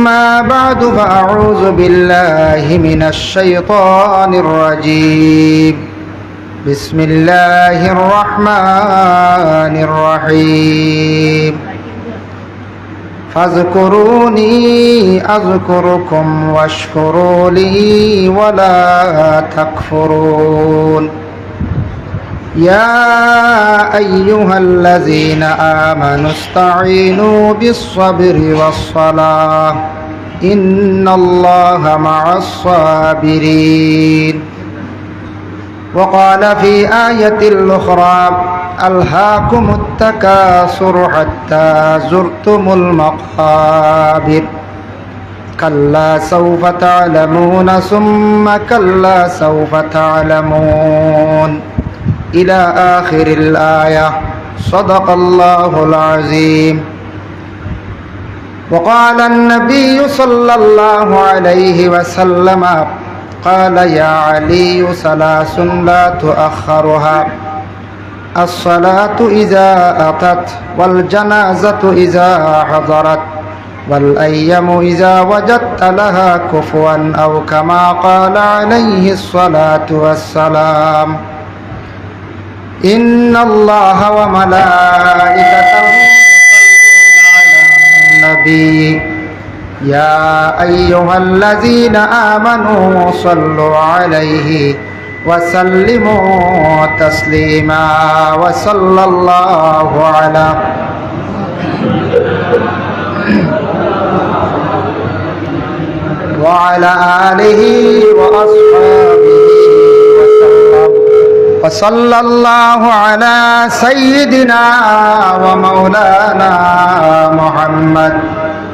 أما بعد فأعوذ بالله من الشيطان الرجيم بسم الله الرحمن الرحيم فاذكروني أذكركم واشكروا لي ولا تكفرون يا أيها الذين آمنوا استعينوا بالصبر والصلاة إن الله مع الصابرين وقال في آية أخرى ألهاكم التكاثر حتى زرتم المقابر كلا سوف تعلمون ثم كلا سوف تعلمون إلى آخر الآية صدق الله العظيم وقال النبي صلى الله عليه وسلم قال يا علي ثلاث لا تؤخرها الصلاة إذا أتت والجنازة إذا حضرت والأيام إذا وجدت لها كفوا أو كما قال عليه الصلاة والسلام إن الله وملائكته يصلون على النبي يا أيها الذين آمنوا صلوا عليه وسلموا تسليما وصلى الله على وعلى آله وأصحابه وسلم وصلى الله على سيدنا ومولانا محمد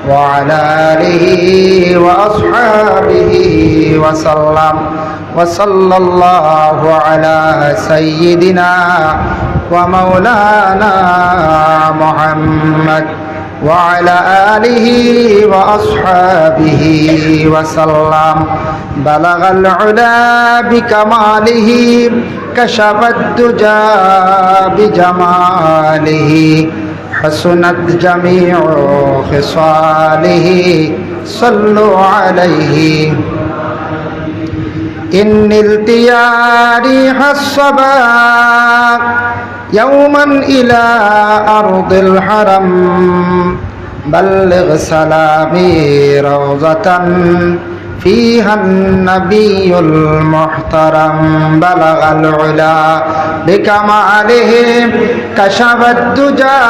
وعلى آله وأصحابه وسلم وصلى الله على سيدنا ومولانا محمد وعلى آله وأصحابه وسلم بلغ العلا بكماله كشف الدجى بجماله حسنت جميع خصاله صلوا عليه إن التيا ريح الصبا يوما إلى أرض الحرم بلغ سلامي روضة فيها النبي المحترم بلغ العلا بكماله كشف الدجى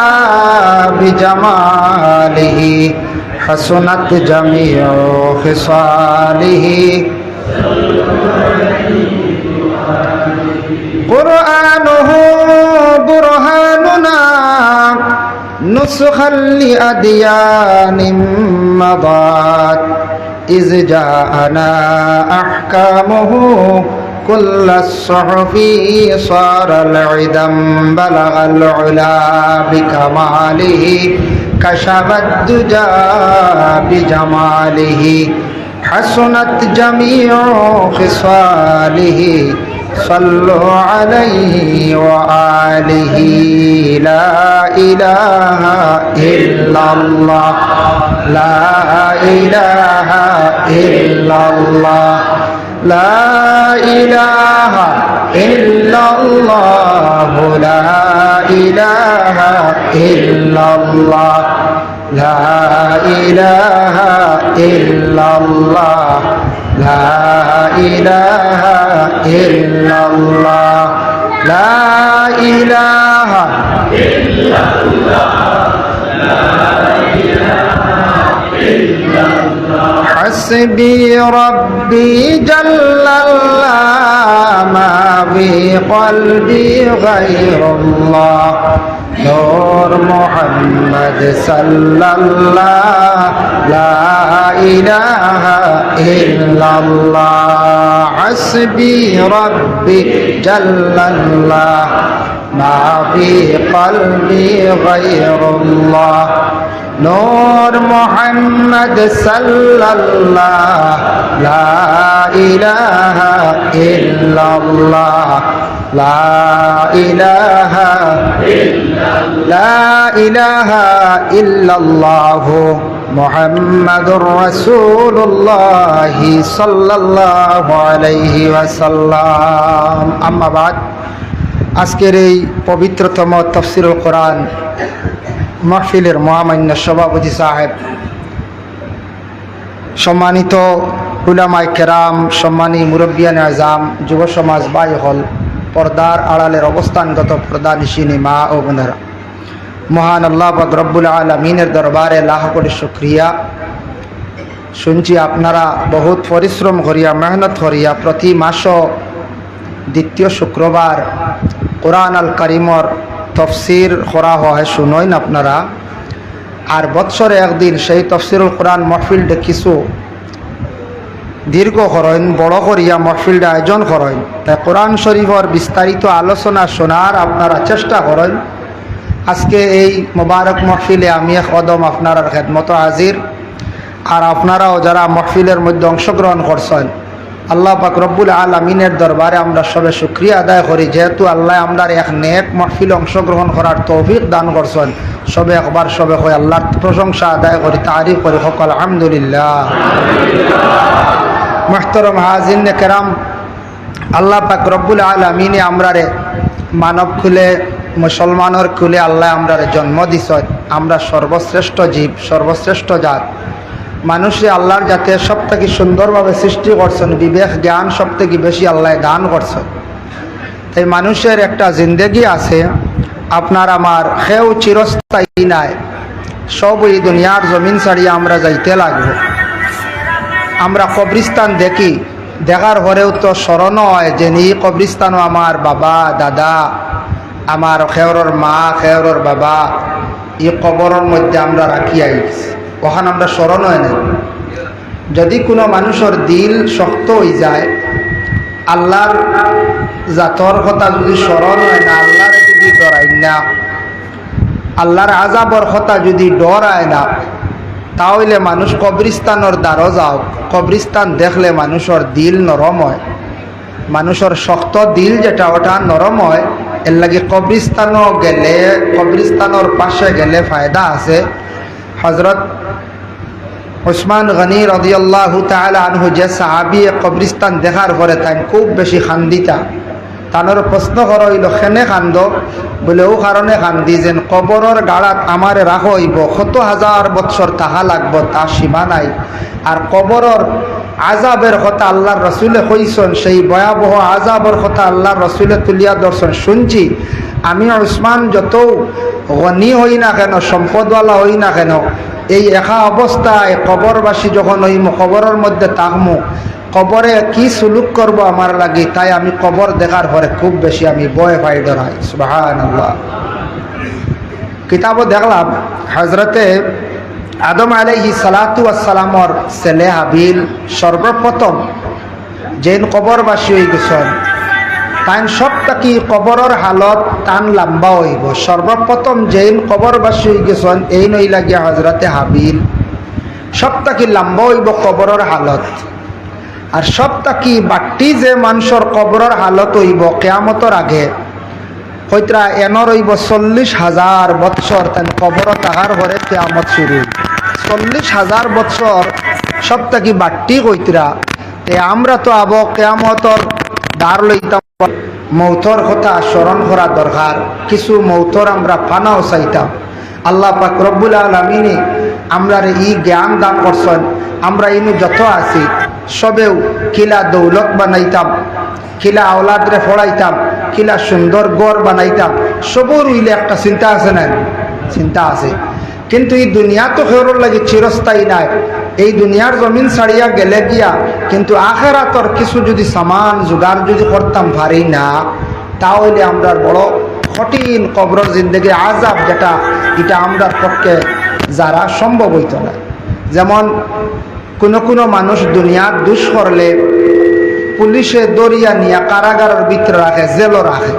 بجماله حسنت جميع خصاله قرآنه برهاننا نسخا لأديان مضات إذ جاءنا أحكامه كل الصحف صار العدم بلغ العلا بكماله كشف الدجى بجماله حسنت جميع خصاله صلوا عليه وآله لا إله إلا الله لا إله إلا الله لا إله إلا الله لا إله إلا الله لا إله إلا الله لا إله إلا الله لا إله إلا الله لا إله إلا الله حسبي ربي جل الله ما في قلبي غير الله نور محمد صلى الله لا إله إلا الله حسبي ربي جل الله ما في قلبي غير الله نور محمد صلى الله لا إله إلا الله لا إله إلا الله মুহাম্মাদুর রাসূলুল্লাহ সাল্লাল্লাহু আলাইহি ওয়াসাল্লাম। আম্মা বাদ, আজকের এই পবিত্রতম তাফসীরুল কোরআন মাহফিলের মহামান্য সভাপতি সাহেব, সম্মানিত উলামায়ে কেরাম, সম্মানী মুরব্বিয়ানে আজম, যুব সমাজ ভাই হল, পর্দার আড়ালের অবস্থানগত পর্দানিশিনী মা ও বোনেরা, মহান আল্লাহ পাক রব্বুল আলামিনের দরবারে লাখ কোটি শুকরিয়া। শুনছি আপনারা বহুত পরিশ্রম করিয়া, মেহনত করিয়া প্রতি মাস দ্বিতীয় শুক্রবার কোরআন আল কারিমর তফসির করা হয়, শুনইন আপনারা। আর বৎসরে একদিন সেই তফসিরুল কোরআন মাহফিলটা কিছু দীর্ঘ করেন, বড় করিয়া মাহফিলটা আয়োজন করেন। তাই কোরআন শরীফর বিস্তারিত আলোচনা শোনার আপনারা চেষ্টা করেন। আজকে এই মোবারক মাহফিলে আমি এক কদম আপনার খেদমত হাজির। আর আপনারাও যারা মাহফিলের মধ্যে অংশগ্রহণ করছেন, আল্লাহ পাক রব্বুল আলামিনের দরবারে আমরা সবে শুকরিয়া আদায় করি, যেহেতু আল্লাহ আমরা এক নেক মাহফিলে অংশগ্রহণ করার তৌফিক দান করছেন। সবে একবার সবে হয় আল্লাহর প্রশংসা আদায় করি, তারিফ করি, সকল আলহামদুলিল্লাহ। মুহতারাম হাজিরিন কেরাম, আল্লাহ পাক রব্বুল আলামিনে আমরারে মানব খুলে, মুসলমানের খুলে আল্লাহ আমরারে জন্ম দিছেন। আমরা সর্বশ্রেষ্ঠ জীব, সর্বশ্রেষ্ঠ জাত। মানুষে আল্লাহর জাতে সব থেকে সুন্দরভাবে সৃষ্টি করছেন, বিবেক জ্ঞান সব থেকে বেশি আল্লাহ দান করছেন। তাই মানুষের একটা জিন্দেগি আছে, আপনার আমার সেও চিরস্থায়ী নাই। সব এই দুনিয়ার জমিন ছাড়িয়ে আমরা যাইতে লাগবো। আমরা কবরিস্তান দেখি, দেখার পরেও তো স্মরণ হয় যে এই কবরিস্তানও আমার বাবা দাদা, আমার খেয়রর মা, খেয়রর বাবা, এই কবরের মধ্যে আমরা রাখি আইছি। ওখানে আমরা স্মরণ হয় না। যদি কোনো মানুষের দিল শক্ত হয়ে যায়, আল্লাহর জাতর কথা যদি স্মরণ হয় না, আল্লাহর যদি ডরাই না, আল্লাহর আযাবর কথা যদি ডরায় না, তাহলে মানুষ কবরিস্তানের দ্বারও যাও। কবরিস্তান দেখলে মানুষের দিল নরম হয়। মানুষের শক্ত দিল যেটা, ওটা নরম হয়। এর লাগে কবরিস্তানও গেলে, কবরিস্তানের পাশে গেলে ফায়দা আছে। হযরত উসমান গনি রাদিয়াল্লাহু তাআলা আনহু যে সাহাবী, কবরিস্তান দেখার পরে তাই খুব বেশি কান্দিতা। তানোর প্রশ্ন করা হইল, কেনে কান্দ? বলে ও কারণে কান্দি যেন কবরের গাড়াত আমারে রাখা হইব, কত হাজার বৎসর তাহা লাগব, তা সীমা নাই। আর কবরের আযাবের কথা আল্লাহর রসুলে কইছেন, সেই ভয়াবহ আযাবের কথা আল্লাহর রসুলে তুলিয়া ধরছেন। শুনছি আমি উসমান যত গনি হই না কেন, সম্পদওয়ালা হই না কেন, এই একা অবস্থায় কবরবাসী যখন হইমু, কবরের মধ্যে থাকমু, কবরে কি সুলুক করব আমার লাগি, তাই আমি কবর দেখার পরে খুব বেশি আমি ভয় পাই, ডরাই। সুবহানাল্লাহ। কিতাবও দেখলাম হযরতে আদম আলাইহিস সালাতু ওয়াস সালামর ছেলে হাবিল সর্বপ্রথম যেন কবরবাসী হয়ে গেছেন, তাই সব থাকি কবরের হালত টান লম্বা হইব। সর্বপ্রথম যেন কবরবাসী হয়ে গেছেন, এই নই লাগিয়া হযরতে হাবিল সব থাকি লম্বা হইব কবরের হালত। আর সব থাকি বাট্টি যে মানুষের কবরের হালত হইব কিয়ামতের আগে, হইতরা এনর হইব 40,000 বৎসর। তাই কবর তাহার ঘরে কিয়ামত শুরু। 40,000 বৎসর সব থাকি বাট্টি কইতরা। আমরা তো আব কিয়ামতর দ্বার লইতাম, মৌতর কথা স্মরণ করা দরকার। কিছু মৌতর আমরা ফানাও চাইতাম। আল্লাহ পাক রব্বুল আলামিন আমরা ই জ্ঞান দান করছেন। আমরা ইনু যত আছি সবেও কিলা দৌলত বানাইতাম, কিলা আওলাদরে পড়াইতাম, কিলা সুন্দর গড় বানাইতাম, সবর উইলে একটা চিন্তা আছে না? চিন্তা আছে। কিন্তু এই দুনিয়া তো খেরর লাগে চিরস্থায়ী নাই। এই দুনিয়ার জমিন ছাড়িয়া গেলে গিয়া, কিন্তু আখিরাতর কিছু যদি সামান জোগাড় যদি করতাম পারি না, তাহলে আমরা বড় কঠিন কবরের জিন্দেগি আযাব, যেটা এটা আমরা পক্ষে যারা সম্ভব হইত না। যেমন কোনো মানুষ দুনিয়ার দুষ করলে পুলিশে দরিয়া নিয়ে কারাগারের ভিতরে রাখে, জেলও রাখে।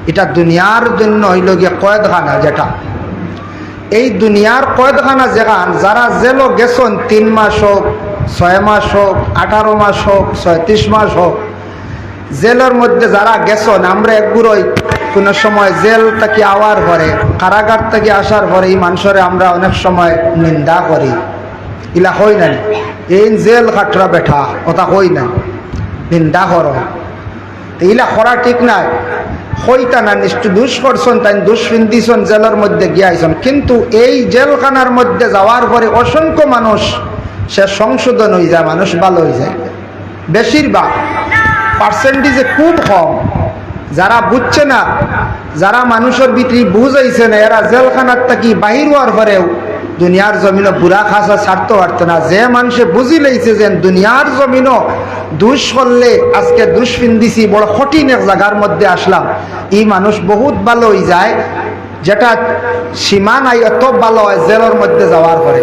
এটা দুনিয়ার জন্য হইল গিয়ে কয়েদখানা। যেটা এই দুনিয়ার কয়েদখানা যেখান, যারা জেলও গেছেন 3 মাস হোক, 6 মাস হোক, 18 মাস হোক, 36 মাস হোক, জেলের মধ্যে যারা গেছেন, আমরা একগুড়োই কোনো সময় জেল থেকে আওয়ার পরে, কারাগার থেকে আসার পরে এই মানুষের আমরা অনেক সময় নিন্দা করি, ইলা হই নাই এই জেল খাটরা বেঠা কথা হই নাই নিন্দা কর ইলা করা ঠিক নাই হইতা না নিশ্চয় দুষ করছেন তাই দুষ ফিন্দিছেন জেলের মধ্যে গিয়াইছেন কিন্তু এই জেলখানার মধ্যে যাওয়ার পরে অসংখ্য মানুষ সে সংশোধন হয়ে যায় মানুষ ভালো হয়ে যায় বেশিরভাগ পার্সেন্টেজে খুব কম যারা বুঝছে না যারা মানুষের ভিতরে বুঝাইছে না এরা জেলখানার থাকি বাহির হওয়ার পরেও দুনিয়ার জমিনও বুড়া খাসা ছাড়তে পারতো না যে মানুষে বুঝি লইছে যে দুনিয়ার জমিনও দুষ করলে আজকে দুষ ফিন্দিছি বড় কঠিন এক জায়গার মধ্যে আসলাম এই মানুষ বহুত ভালো হয়ে যায় যেটা সীমা নাই এত ভালো হয় জেলের মধ্যে যাওয়ার পরে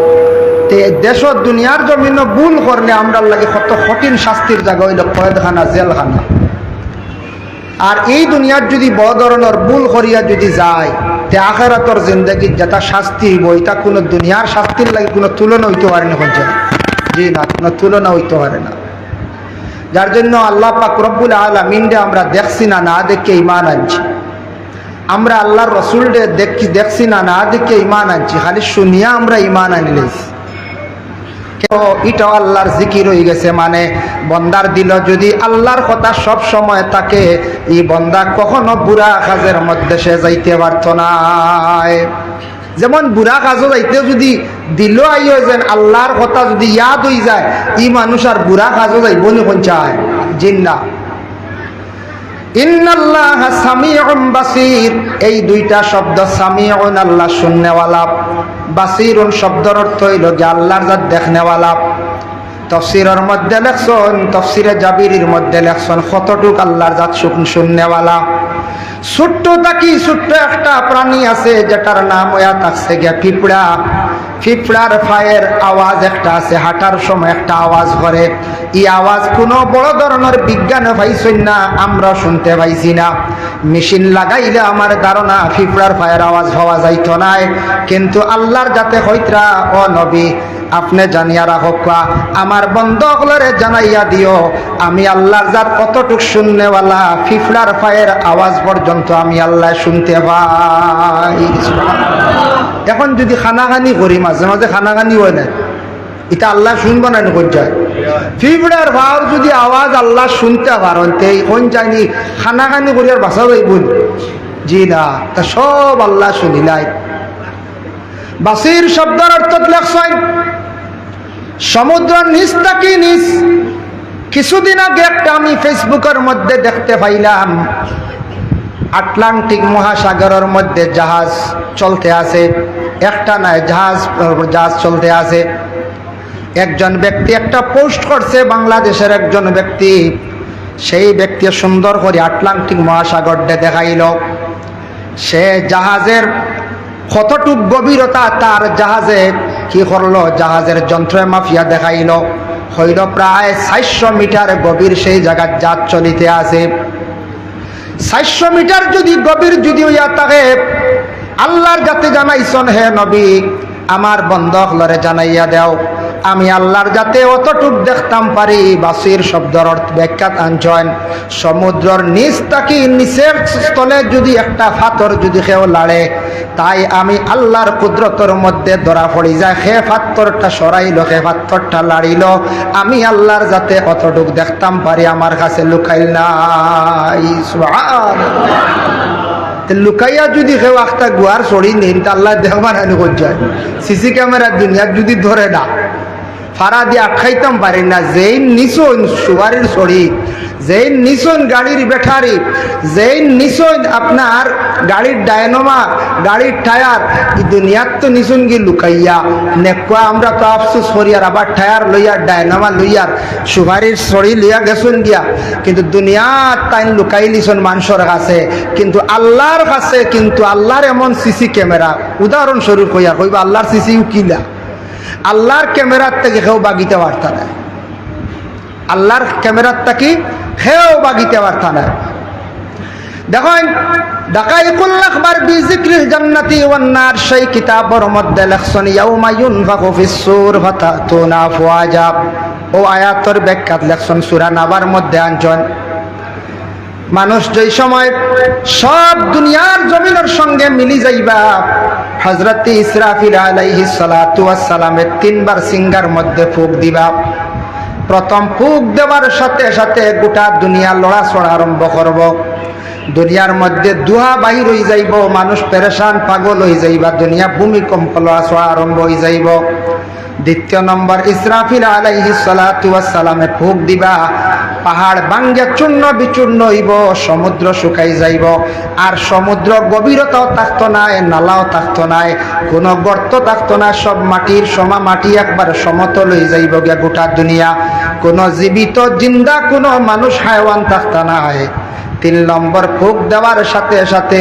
দেশত দুনিয়ার জমিনও ভুল করলে আমরা লাগে কত কঠিন শাস্তির জায়গা হইল কয়েদখানা জেলখানা আর এই দুনিয়ার যদি বড় ধরনের ভুল করিয়া যদি যায় তে আখিরাতের জিন্দেগি যেটা শাস্তি হইব এটা কোনো দুনিয়ার শাস্তির লাগে কোনো তুলনা হইতে পারে না হচ্ছে জি না কোনো তুলনা হইতে পারে না যার জন্য আল্লাহ পাক রব্বুল আলামিনকে আমরা দেখছি না না দেখে ঈমান আনছি আমরা আল্লাহর রাসূলকে দেখছি না না দেখে ঈমান আনছি খালি শুনিয়া আমরা ঈমান আনলেছি এটাও আল্লাহর জিকির হয়ে গেছে মানে বন্দার দিল যদি আল্লাহর কথা সব সময় থাকে এই বন্দা কখনো বুড়া কাজের মধ্যে সে যাইতে পারত না যেমন বুড়া কাজও যাইতে যদি দিল আইও যেন আল্লাহর কথা যদি ইয়াদ হয়ে যায় এই মানুষ আর বুড়া কাজও যাইব নি কোন চায় জিন্না ইন্নাল্লাহা সামিউন বাসীর এই দুইটা শব্দ সামিউন আল্লাহ শুননেওয়ালা বাসীরুন শব্দের অর্থ হইল যে আল্লাহর জাত দেখনেওয়ালা তাফসীরের মধ্যে লেখছেন তাফসীরে জাবিরির মধ্যে লেখছেন কতটুক আল্লাহর জাত শুননেওয়ালা ছোট্ট থাকি ছোট্ট একটা প্রাণী আছে যেটার নাম হইয়া থাকছে গিয়া পিঁপড়া পিঁপড়ার পায়ের আওয়াজ একটা আছে হাঁটার সময় একটা আওয়াজ করে এই আওয়াজ কোনো বড় ধরনের বিজ্ঞানে পাইছেন না আমরা শুনতে পাইছি না মেশিন লাগাইলে আমার ধারণা পিঁপড়ার পায়ের আওয়াজ পাওয়া যাইত না কিন্তু আল্লাহর যাতে হইতরা ও নবী আপনি জানিয়া রাখক আমার বন্ধুগুলোরে জানাইয়া দিও আমি আল্লাহর জাত কতটুক শুননেওয়ালা পিঁপড়ার পায়ের আওয়াজ পর্যন্ত আমি আল্লাহ শুনতে পাই এখন যদি খানাখানি করি মাঝে মাঝে খানাখানি হয় না এটা আল্লাহ শুনবো না কোন যায় পিঁপড়ার ভার যদি আওয়াজ আল্লাহ শুনতে পারেন কোন যায়নি খানাখানি করি আর বাসা যাইবুন জি না তা সব আল্লাহ শুনিলাই বাসির শব্দের অর্থ লেখছেন সমুদ্র নিচ থাকি নিচ কিছুদিন আগে একটা আমি ফেসবুকের মধ্যে দেখতে পাইলাম আটলান্টিক মহাসাগরের মধ্যে জাহাজ চলতে আছে একটা নয় জাহাজ চলতে আছে একজন ব্যক্তি একটা পোস্ট করছে বাংলাদেশের একজন ব্যক্তি সেই ব্যক্তি সুন্দর করে আটলান্টিক মহাসাগরটা দেখাইল সে জাহাজের কতটুক গভীরতা তার জাহাজে কি করলো জাহাজের যন্ত্রে মাফিয়া দেখাইল হইল প্রায় 400 মিটার গভীর সেই জায়গার জাহাজ চলিতে আছে 400 মিটার যদি গভীর যদি হইয়া থাকে আল্লাহর যাতে জানাইছেন হে নবী আমার বন্ধুগুলোরে জানাইয়া দাও আমি আল্লাহর যাতে অতটুক দেখতাম পারি বাসির শব্দের অর্থ ব্যাখ্যা আনছেন সমুদ্রের নিচ থাকি নিচের স্থলে যদি একটা পাথর যদি কেউ লাড়ে তাই আমি আল্লাহর কুদরতের মধ্যে ধরা পড়ি যায় সে পাথরটা সরাইল সে পাথরটা লাড়িল আমি আল্লাহর যাতে অতটুক দেখতাম পারি আমার কাছে লুকাইল নাই সুবহানাল্লাহ লুকাইয়া যদি কেউ একটা গুয়ার চড়ি নিন তা আল্লাহ দেখবার হানি করে যায় সিসি ক্যামেরা দুনিয়ার যদি ধরে না ফাড়া দিয়ে আটকাইতাম পারি না যেই নিচন সুগারির চড়ি যেই নিচন গাড়ির ব্যাটারি যেই নিচন আপনার গাড়ির ডায়নোমা গাড়ির টায়ার এই দুনিয়ার তো নিচন গিয়ে লুকাইয়া নেকুয়া আমরা তো আফসোস করি আর আবার টায়ার লইয়ার ডায়নোমা লইয়ার সুগারির চড়ি লইয়া গেছুন গিয়া কিন্তু দুনিয়ার তাই লুকাই লিছন মানুষের কাছে কিন্তু আল্লাহর কাছে কিন্তু আল্লাহর এমন সিসি ক্যামেরা উদাহরণস্বরূপ কইয়া কইবা আল্লাহর সিসি কিলা আল্লাহর ক্যামেরার থেকে কেউ বাগিতে পারত না আল্লাহর ক্যামেরার থেকে কেউ বাগিতে পারত না দেখেন দাকাইকুল আখবার বিযিকরিল জান্নাতি ওয়ান নার সেই কিতাবের মধ্যে লেখছেন ইয়াউমা ইউনফাখু ফিস-সূর ফাতাতুনা আফওয়াজা ও আয়াতের ব্যাখ্যা লেখছেন সূরা নাবার মধ্যে আনছেন মানুষ যেই সময় সব দুনিয়ার জমিনের সঙ্গে মিলি যাইবা হযরত ইসরাফিল আলাইহিস সালাতু ওয়াস সালামের তিনবার সিঙ্গার মধ্যে ফুঁক দিবা। প্রথম ফুঁক দেওয়ার সাথে সাথে গোটা দুনিয়া লড়াচড়া আরম্ভ করব। দুনিয়ার মধ্যে দুহা বাহির হয়ে যাইব, মানুষ পেরেশান পাগল হয়ে যাইবা, দুনিয়া ভূমিকম্প লড়াচড়া আরম্ভ হয়ে যাইব। দ্বিতীয় নম্বর, ইসরাফিল আলাইহিস সালাতু ওয়াস সালামে ফুঁক দিবা, পাহাড় ভাঙ্গে চূর্ণ বিচূর্ণ হইব, সমুদ্র শুকাই যাইব, আর সমুদ্র গভীরতাও থাকতো নাই, নালাও থাকতো নাই, কোনো গর্ত থাকতো না, সব মাটির সমা মাটি একবার সমতল হয়ে যাইব গিয়া গোটা দুনিয়া, কোনো জীবিত জিন্দা কোনো মানুষ হায়ওয়ান থাকতো নাই। 3 নম্বর ফুঁক দেওয়ার সাথে সাথে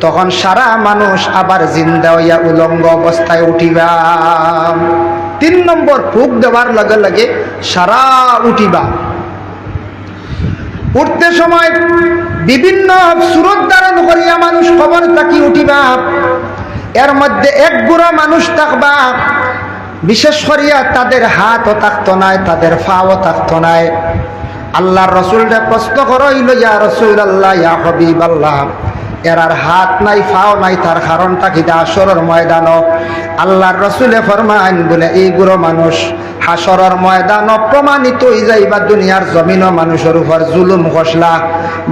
তখন সারা মানুষ আবার জিন্দা হইয়া উলঙ্গ অবস্থায় উঠিবা। 3 নম্বর ফুঁক দেওয়ার লগে লগে সারা উঠিবা। উঠতে সময় বিভিন্ন সুরত ধারণ করিয়া মানুষ খবর থাকি উঠিবা। এর মধ্যে এক গুড়া মানুষ থাকবা, বিশেষ করিয়া তাদের হাতও থাকতো নাই, তাদের পাও থাকতো নাই। আল্লাহর রাসূলকে প্রশ্ন করাইল, ইয়া রাসূলুল্লাহ, ইয়া হাবিবাল্লাহ, এরার হাত নাই পাও নাই, তার কারণটা কি? হাসরের ময়দান আল্লাহর রাসূলে ফরমান বলে এইগুলো মানুষ হাসরের ময়দান প্রমাণিত হয়ে যাইবা দুনিয়ার জমিন মানুষের উপর জুলুম করছলা,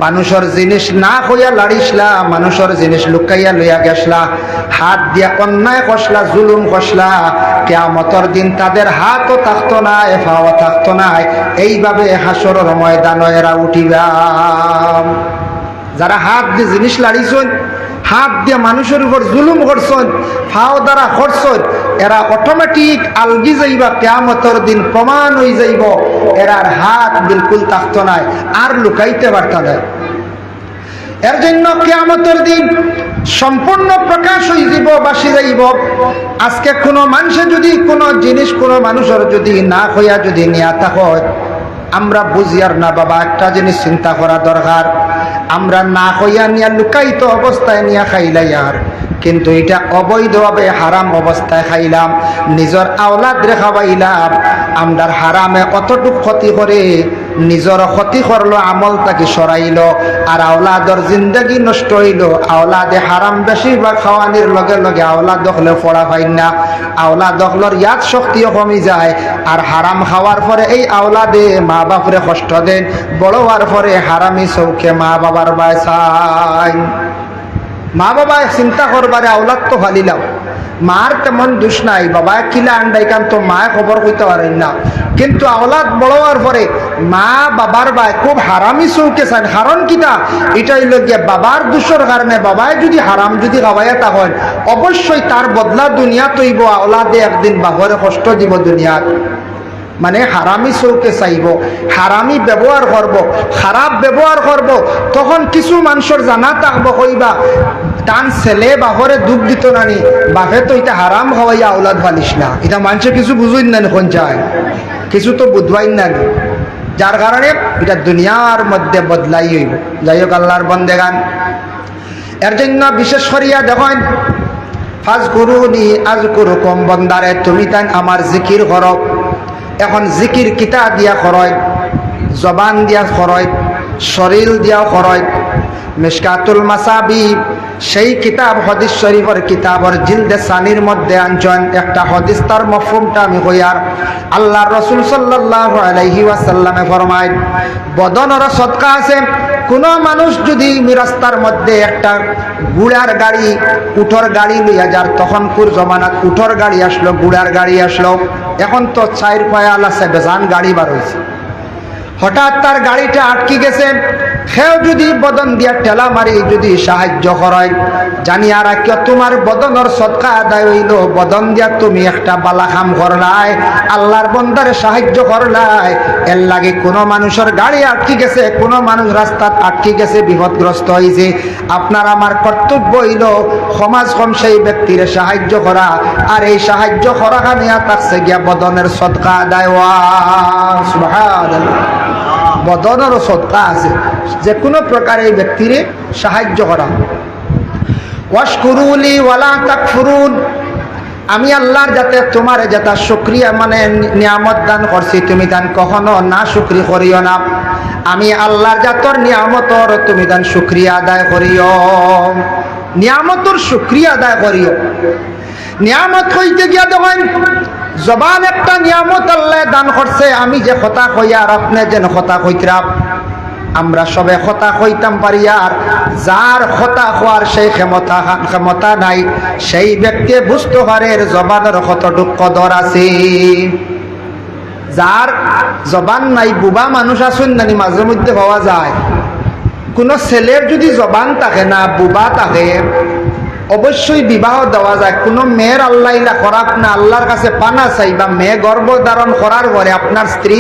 মানুষের জিনিস না হইয়া লাড়িসলা, মানুষের জিনিস লুকাইয়া লইয়া গেছলা, হাত দিয়া অন্যায় করছলা, জুলুম করছলা। কিয়ামতের দিন তাদের হাতও থাকতো না, পাও থাকতো না, এইভাবে হাসরের ময়দান এরা উঠিবা। যারা হাত দিয়ে জিনিস লাড়িছেন, হাত দিয়ে মানুষের উপর জুলুম করছেন, ফাও দ্বারা করছেন, এরা অটোমেটিক আলগি যাইবা। কিয়ামতের দিন প্রমাণ হয়ে যাইব এরার হাত বিলকুল থাকতো না, আর লুকাইতে পারত না। এর জন্য কিয়ামতের দিন সম্পূর্ণ প্রকাশ হয়ে যাব, বাসি যাইব। আজকে কোনো মানুষে যদি কোনো জিনিস কোনো মানুষের যদি না হইয়া যদি নিয়া থাকো, আমরা বুঝি আর না বাবা, একটা জিনিস চিন্তা করা দরকার, আমরা না হইয়া নিয়া লুকায়িত অবস্থায় নিয়া খাইলাই, আর কিন্তু এটা অবৈধভাবে হারাম অবস্থায় খাইলাম, নিজের আওলাদ রেখাবাইলাম, আমরার হারামে কতটুক ক্ষতি করে, নিজের ক্ষতি করলো, আমল তাকে সরাইল, আর আওলাদর জিন্দগি নষ্ট হইল। আওলাদে হারাম বেশিরভাগ খাওয়ানির লগে লগে আওলাদ দখলে পড়া পাই না, আওলাদ দখলর ইয়াদ শক্তিও কমি যায়, আর হারাম খাওয়ার পরে এই আওলাদে মা বাপরে কষ্ট দেন, বড় হওয়ার পরে হারামি চৌকে মা বাবার বাসায়। মা বাবা চিন্তা করবারে আওলাদ তো ফালিলাম, মার তেমন দোষ নাই, বাবা কিলা আন্ডাই কান তো মায় খবর কইতে পারেন না, কিন্তু আওলাদ বড় হওয়ার পরে মা বাবার বাই খুব হারামি চৌকে চান। কারণ কিতা? এটাই লগে বাবার দোষের কারণে বাবায় যদি হারাম যদি খাওয়াইয়া তা হয়, অবশ্যই তার বদলা দুনিয়া তৈব, আওলাদে একদিন বাবরে কষ্ট দিব দুনিয়াত। মানে হারামি চৌকে চাইব, হারামি ব্যবহার করব, খারাপ ব্যবহার করব, তখন কিছু মানুষের জানা থাকবো কইবা তান ছেলে বাপরে দুঃখ দিত নানি, বাপে তো এটা হারাম খাওয়াইয়া আওলাদ ফালিস না। এটা মানুষে কিছু বুঝুই না, এখন চায় কিছু তো বুঝবাই না, যার কারণে এটা দুনিয়ার মধ্যে বদলাই হইব। যাই হোক আল্লাহর বন্দেগান, এর জন্য বিশেষ করিয়া দেখেন, ফাজকুরুনি আযকুরুকুম, বন্দারে তুমি তাই আমার জিকির করো। এখন জিকির কিতা দিয়া করয়? জবান দিয়া করয়, শরীর দিয়া করয়। মিশকাতুল মাসাবি সেই কিতাব হাদিস শরীফের কিতাবর জিলদে সানির মধ্যে আনছেন একটা হাদিস, তার মফহুমটা আমি কইয়ার। আল্লাহর রাসূল সাল্লাল্লাহু আলাইহি ওয়াসাল্লামে ফরমায়, বদনের সদকা আছে। কোনো মানুষ যদি রাস্তার মধ্যে একটা গুড়ার গাড়ি, উঠোর গাড়ি লইয়া যার, তখনকার জমানাত উঠোর গাড়ি আসলো, গুড়ার গাড়ি আসলো, এখন তো 4 পায়াল আছে, বেজান গাড়ি বার হয়েছে। হঠাৎ তার গাড়িটা আটকে গেছে, সেও যদি বদন দিয়া ঠেলা মারি যদি সাহায্য করায়, জানিয়া রাখিও তোমার বদনের সদকা আদায় হইল, বদন দিয়া তুমি একটা বালা কাম করলাই, আল্লাহর বন্দারে সাহায্য করলাই। এর লাগে কোনো মানুষের গাড়ি আটকে গেছে, কোনো মানুষ রাস্তাত আটকে গেছে, বিপদগ্রস্ত হয়েছে, আপনার আমার কর্তব্য হইল সমাজ কম সেই ব্যক্তির সাহায্য করা, আর এই সাহায্য করা নিয়ে থাকছে গিয়া বদনের সদকা আদায় হওয়া। সুবহানাল্লাহ, বদনেরও সদকা আছে, যে কোনো প্রকার এই ব্যক্তির সাহায্য করা। ওয়াশকুরুলি ওয়ালা তাকফুরুন, আমি আল্লাহর যাতে তোমার যেটা শুকরিয়া মানে নিয়ামত দান করছি, তুমি দান কখনো না শুকরি করিও না। আমি আল্লাহর জাতর নিয়ামতর তুমি দান শুকরিয়া আদায় করিও, নিয়ামতর শুকরিয়া আদায় করিও। নিয়ামত হইতে গিয়া দেখেন জবান একটা নিয়ামত আল্লাহ দান করছে। আমি যে কথা কই আর আপনি যেন কথা কইতরা, আমরা সবে কথা কইতাম পারি, আর যার কথা হওয়ার সেই ক্ষমতা নাই সেই ব্যক্তি বুঝতে পারে জবানের কতটুক কদর আছে। যার জবান নাই, বুবা মানুষ আসুন নানি মাঝে মধ্যে পাওয়া যায়। কোন ছেলের যদি জবান থাকে না, বুবা থাকে, অবশ্যই বিবাহ দেওয়া যায়। কোনো মেয়ের আল্লাহ ইলা খারাপ না, আল্লাহর কাছে পানা চাই, বা মেয়ে গর্ভধারণ করার পরে আপনার স্ত্রী,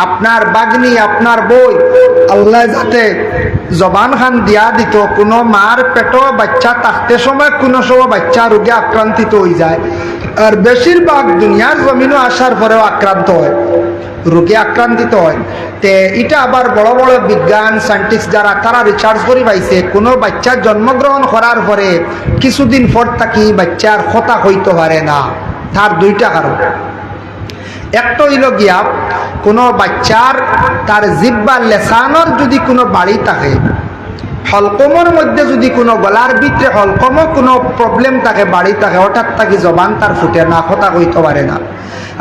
আপনার বাগ্নি, আপনার বই আল্লাহ যাতে জবান খান দিয়া দিত। কোনো মার পেটো বাচ্চা থাকতে সময় কোনো সময় বাচ্চা রোগে আক্রান্তিত হয়ে যায়, আর বেশিরভাগ দুনিয়ার জমিনও আসার পরেও আক্রান্ত হয়, রোগে আক্রান্তিত হয়। তে এটা আবার বড় বড় বিজ্ঞান সায়েন্টিস্ট যারা তারা রিসার্চ করে পাইছে, কোনো বাচ্চা জন্মগ্রহণ করার পরে কিছুদিন পর থাকি বাচ্চার কথা হইতে পারে না। তার দুইটা কারণ। একটা হইল গিয়া কোনো বাচ্চার তার জিহ্বা লেসানোর যদি কোনো বাড়ি থাকে, হলকমর মধ্যে যদি কোনো গলার ভিতরে হলকমও কোনো প্রবলেম থাকে, বাড়ি থাকে, হঠাৎ থাকি জবান তার ফুটে না, কথা কইতে পারে না।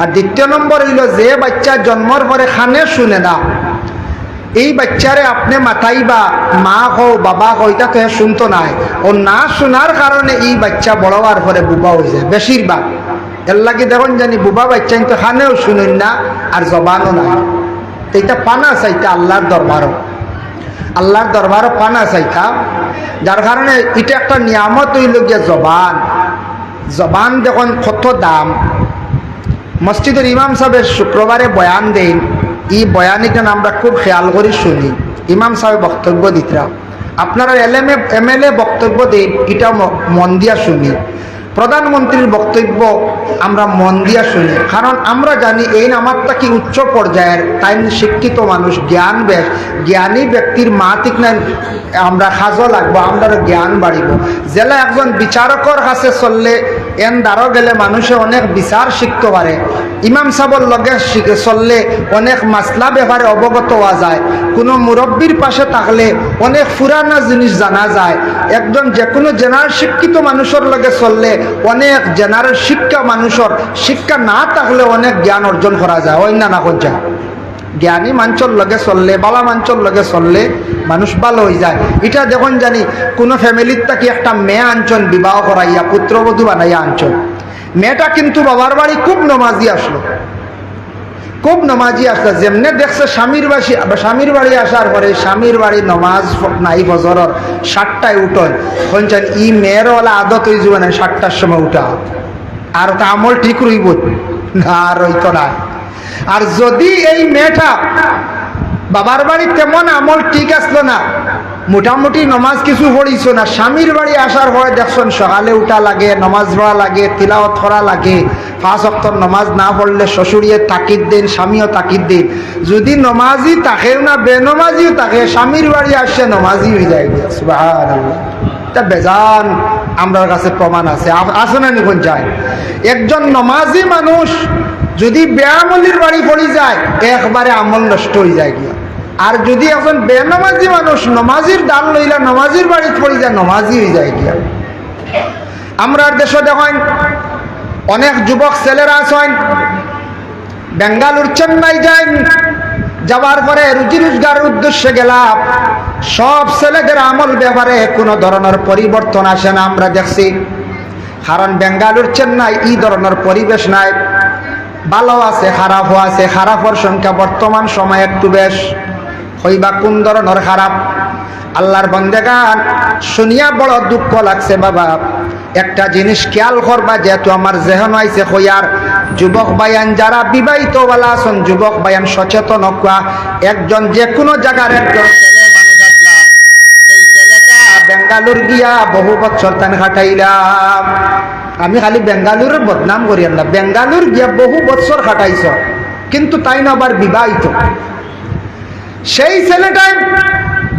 আর দ্বিতীয় নম্বর হইল যে বাচ্চা জন্মর পরে খানে শুনে না, এই বাচ্চারে আপনি মাথাই বা মা হও বাবা হও এটা তো শুনতো নাই, ও না শোনার কারণে এই বাচ্চা বড় হওয়ার পরে বুবা হয়ে যায় বেশিরভাগ। এর লাগে দেখুন জানি বুবা বাচ্চা কিন্তু খানেও শুনেন না আর জবানও নাই। এটা পানা চাইতা আল্লাহর দরবারও, আল্লাহর দরবারও পানা চাইতা। যার কারণে এটা একটা নিয়ামত হইল গিয়া জবান। জবান দেখুন কত দাম। মসজিদের ইমাম সাহেবের শুক্রবারে বয়ান দেন, এই বয়ানিটা আমরা খুব খেয়াল করে শুনি। ইমাম সাহেব বক্তব্য দিতরা, আপনারা এমএলএ বক্তব্য দেন, এটা মন দিয়া শুনি। প্রধানমন্ত্রীর বক্তব্য আমরা মন দিয়া শুনি, কারণ আমরা জানি এই আমারটা কি উচ্চ পর্যায়ের, তাই শিক্ষিত মানুষ, জ্ঞান বেশ, জ্ঞানী ব্যক্তির মা ঠিক নাই আমরা সাজো লাগবো, আমরা জ্ঞান বাড়িব। জেলা একজন বিচারকর কাছে চললে এন দ্বারও গেলে মানুষে অনেক বিচার শিখতে পারে। ইমাম সাহেবের লগে চললে অনেক মাসলা ব্যাপারে অবগত হওয়া যায়। কোনো মুরব্বীর পাশে থাকলে অনেক পুরানা জিনিস জানা যায়। একজন যে কোনো জেনারেল শিক্ষিত মানুষের লগে চললে অনেক জেনারেল শিক্ষা মানুষের শিক্ষা না থাকলে অনেক জ্ঞান অর্জন করা যায়। ওই না কোন যায় জ্ঞানী মানুষের লগে চললে, বালা মানুষের লগে চললে মানুষ ভালো হয়ে যায়। এটা দেখুন জানি কোনো ফ্যামিলির থাকি একটা মেয়ে আনছন, বিবাহ করাইয়া পুত্রবধূ বানাইয়া আনছন। মেয়েটা কিন্তু বাবার বাড়ি খুব নমাজি আসলো, খুব নমাজি আসলো। যেমনে দেখছে স্বামীর বাড়ি আসার পরে স্বামীর বাড়ি নমাজ নাই, ফজরের 7টায় উঠন। শুনছেন ই মেয়ের ওলা আদত হয়ে যাবে না 7টার সময় উঠা, আর তা আমল ঠিক রইব না, রইত না। আর যদি এই মেয়েটা বাবার বাড়ি তেমন আমল ঠিক আসলো না, মোটামুটি নমাজ কিছু পড়িছ না, স্বামীর বাড়ি আসার পরে দেখছেন সকালে উঠা লাগে, নমাজ পড়া লাগে, তিলাওয়াত করা লাগে, 5 ওয়াক্ত নমাজ না পড়লে শ্বশুরিয়ে তাকিদ দেন, স্বামীও তাকিদ দেন। যদি নমাজি তাকেও না বেনমাজিও তাকে, স্বামীর বাড়ি আসছে নমাজি হয়ে যায়। সুবহানাল্লাহ, এটা বেজান আমার কাছে প্রমাণ আছে। আসলে নিখন যায় একজন নমাজি মানুষ যদি বেআমলির বাড়ি পড়ি যায় একবারে আমল নষ্ট হয়ে যায় গিয়া। আর যদি এখন বেনমাজি মানুষ নমাজির দান লইলা নমাজির বাড়ি পড়ি যায়, নমাজি হয়ে যায় গিয়া। আমরা দেশে দেখেন অনেক যুবক ছেলেরা আছেন বেঙ্গালুর চেন্নাই যায়, যাওয়ার পরে রুজি রোজগারের উদ্দেশ্যে গেলাম, সব ছেলেদের আমল ব্যাপারে কোনো ধরনের পরিবর্তন আসে না আমরা দেখছি। কারণ বেঙ্গালুর চেন্নাই এই ধরনের পরিবেশ নাই। ভালো আছে, খারাপও আছে। খারাপের সংখ্যা বর্তমান সময় একটু বেশ। হইবা কোন ধরনের খারাপ? আল্লাহর বান্দাগান শুনিয়া বড় দুঃখ লাগছে বাবা। একটা জিনিস খেয়াল করবা, যেহেতু আমার জেহন আইছে হইয়ার যুবক বায়ান যারা বিবাহিত ওয়ালা আছেন, যুবক বায়ান সচেতন হওয়া। একজন যে কোনো জায়গার একজন ছেলে মানুষ আসলা, সেই ছেলেটা বেঙ্গালুর গিয়া বহু বছর তান খাটাইলাম। আমি খালি বেঙ্গালুরের বদনাম করি না, বেঙ্গালুর গিয়া বহু বছর খাটাইছ, কিন্তু তাই না আবার বিবাহিত। সেই ছেলেটাই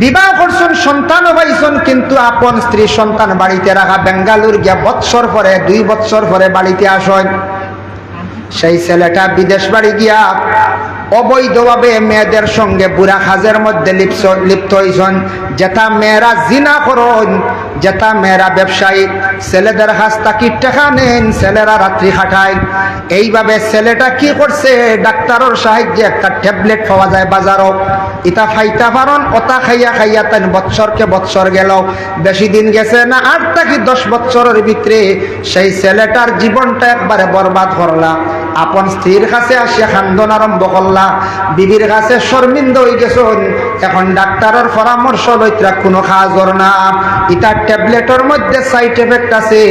বিবাহ করছেন, সন্তানও পাইছেন, কিন্তু আপন স্ত্রী সন্তান বাড়িতে রাখা। বেঙ্গালুর গিয়া বৎসর পরে 2 বৎসর পরে বাড়িতে আসেন। সেই ছেলেটা বিদেশ বাড়ি গিয়া অবৈধভাবে মেয়েদের সঙ্গে বুড়া কাজের মধ্যে লিপ্ত হইছেন, যেটা মেয়েরা জিনা করেন, যেটা মেয়েরা ব্যবসায়ী, ছেলেদের কাছ থেকে টাকা নেন, ছেলেরা রাত্রি খাটায়। এইভাবে ছেলেটা কি করছে, ডাক্তারের সাহায্যে একটা ট্যাবলেট পাওয়া যায় বাজারও, ইটা খাইতে পারেন, ওটা খাইয়া খাইয়া তাই বৎসরকে বৎসর গেল, বেশি দিন গেছে না 8 থেকে 10 বছরের ভিতরে সেই ছেলেটার জীবনটা একবারে বরবাদ করলা। আপন স্ত্রীর কাছে আসিয়া খান্দন আরম্ভ করলা, বিবির কাছে শর্মিন্দ হয়ে গেছেন। এখন ডাক্তারের পরামর্শ লইত্রা কোনো কাজর না, ইটার ট্যাবলেটের মধ্যে সাইড এফেক্ট আছে।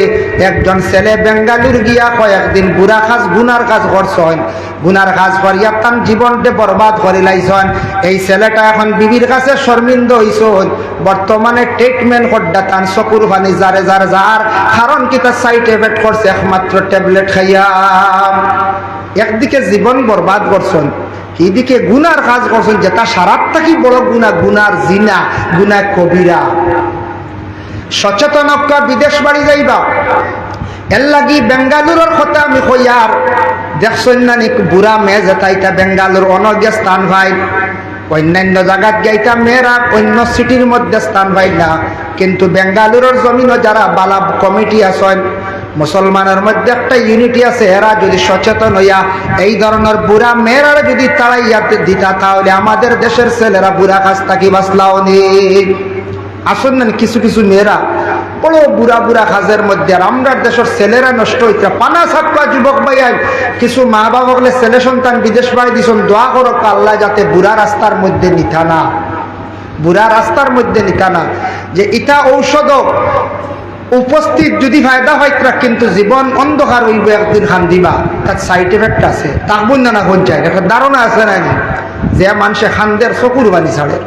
একজন ছেলে বেঙ্গালুর গিয়া কয়েকদিন বুড়া কাজ গুনার কাজ করছেন, গুনার কাজ করিয়া তার জীবনটা বরবাদ করে লাইছেন। এই ছেলেটা এখন বিবির কাছে শর্মিন্দ হইছেন, বর্তমানে ট্রিটমেন্ট করডা তার চকুর পানি যারে যার কারণ কি তার সাইড এফেক্ট করছে একমাত্র ট্যাবলেট খাইয়া। একদিকে জীবন বরবাদ করছেন, এইদিকে গুনার কাজ করছেন, যেটা সারাত থাকি বড় গুনাহ, গুনার জিনা, গুনাহ কবিরা। সচেতন বিদেশ বাড়ি যাইবা, এর লাগি বেঙ্গালুরের কথা আমি কইয়ার দেখছেন না নি, বুড়া মেয়ে যেটা এটা বেঙ্গালুর অনগ্য স্থান ভাই, অন্যান্য জায়গাত গাইতা মেয়েরা অন্য সিটির মধ্যে স্থান পাই না, কিন্তু বেঙ্গালুরের জমিনও যারা বালা কমিটি আছেন, মুসলমানের মধ্যে একটা ইউনিটি আছে, এরা যদি সচেতন হইয়া এই ধরনের বুড়া মেয়েরা যদি তাড়াইয়া দিতা, তাহলে আমাদের দেশের ছেলেরা বুড়া কাজ থাকি বাঁচলাও নি। আসুন না কিছু কিছু মেয়েরা বড় বুড়া বুড়া কাজের মধ্যে, আর আমরা দেশের ছেলেরা নষ্ট হইতে পানা ছাত্রা যুবক ভাইয়াই কিছু মা বাবা বলে ছেলে সন্তান বিদেশ বাড়ি দিছেন, দোয়া করো আল্লাহ যাতে বুড়া রাস্তার মধ্যে নিতা না, বুড়া রাস্তার মধ্যে নিতা না। যে ইটা ঔষধ উপস্থিত যদি ফায়দা হয়, কিন্তু জীবন অন্ধকার হইব একদিন খান দিবা, তার সাইড এফেক্ট আছে, তাকবুন না কোন যায় একটা ধারণা আছে না, যে মানুষে খানদের চকুর বানি ছাড়ে,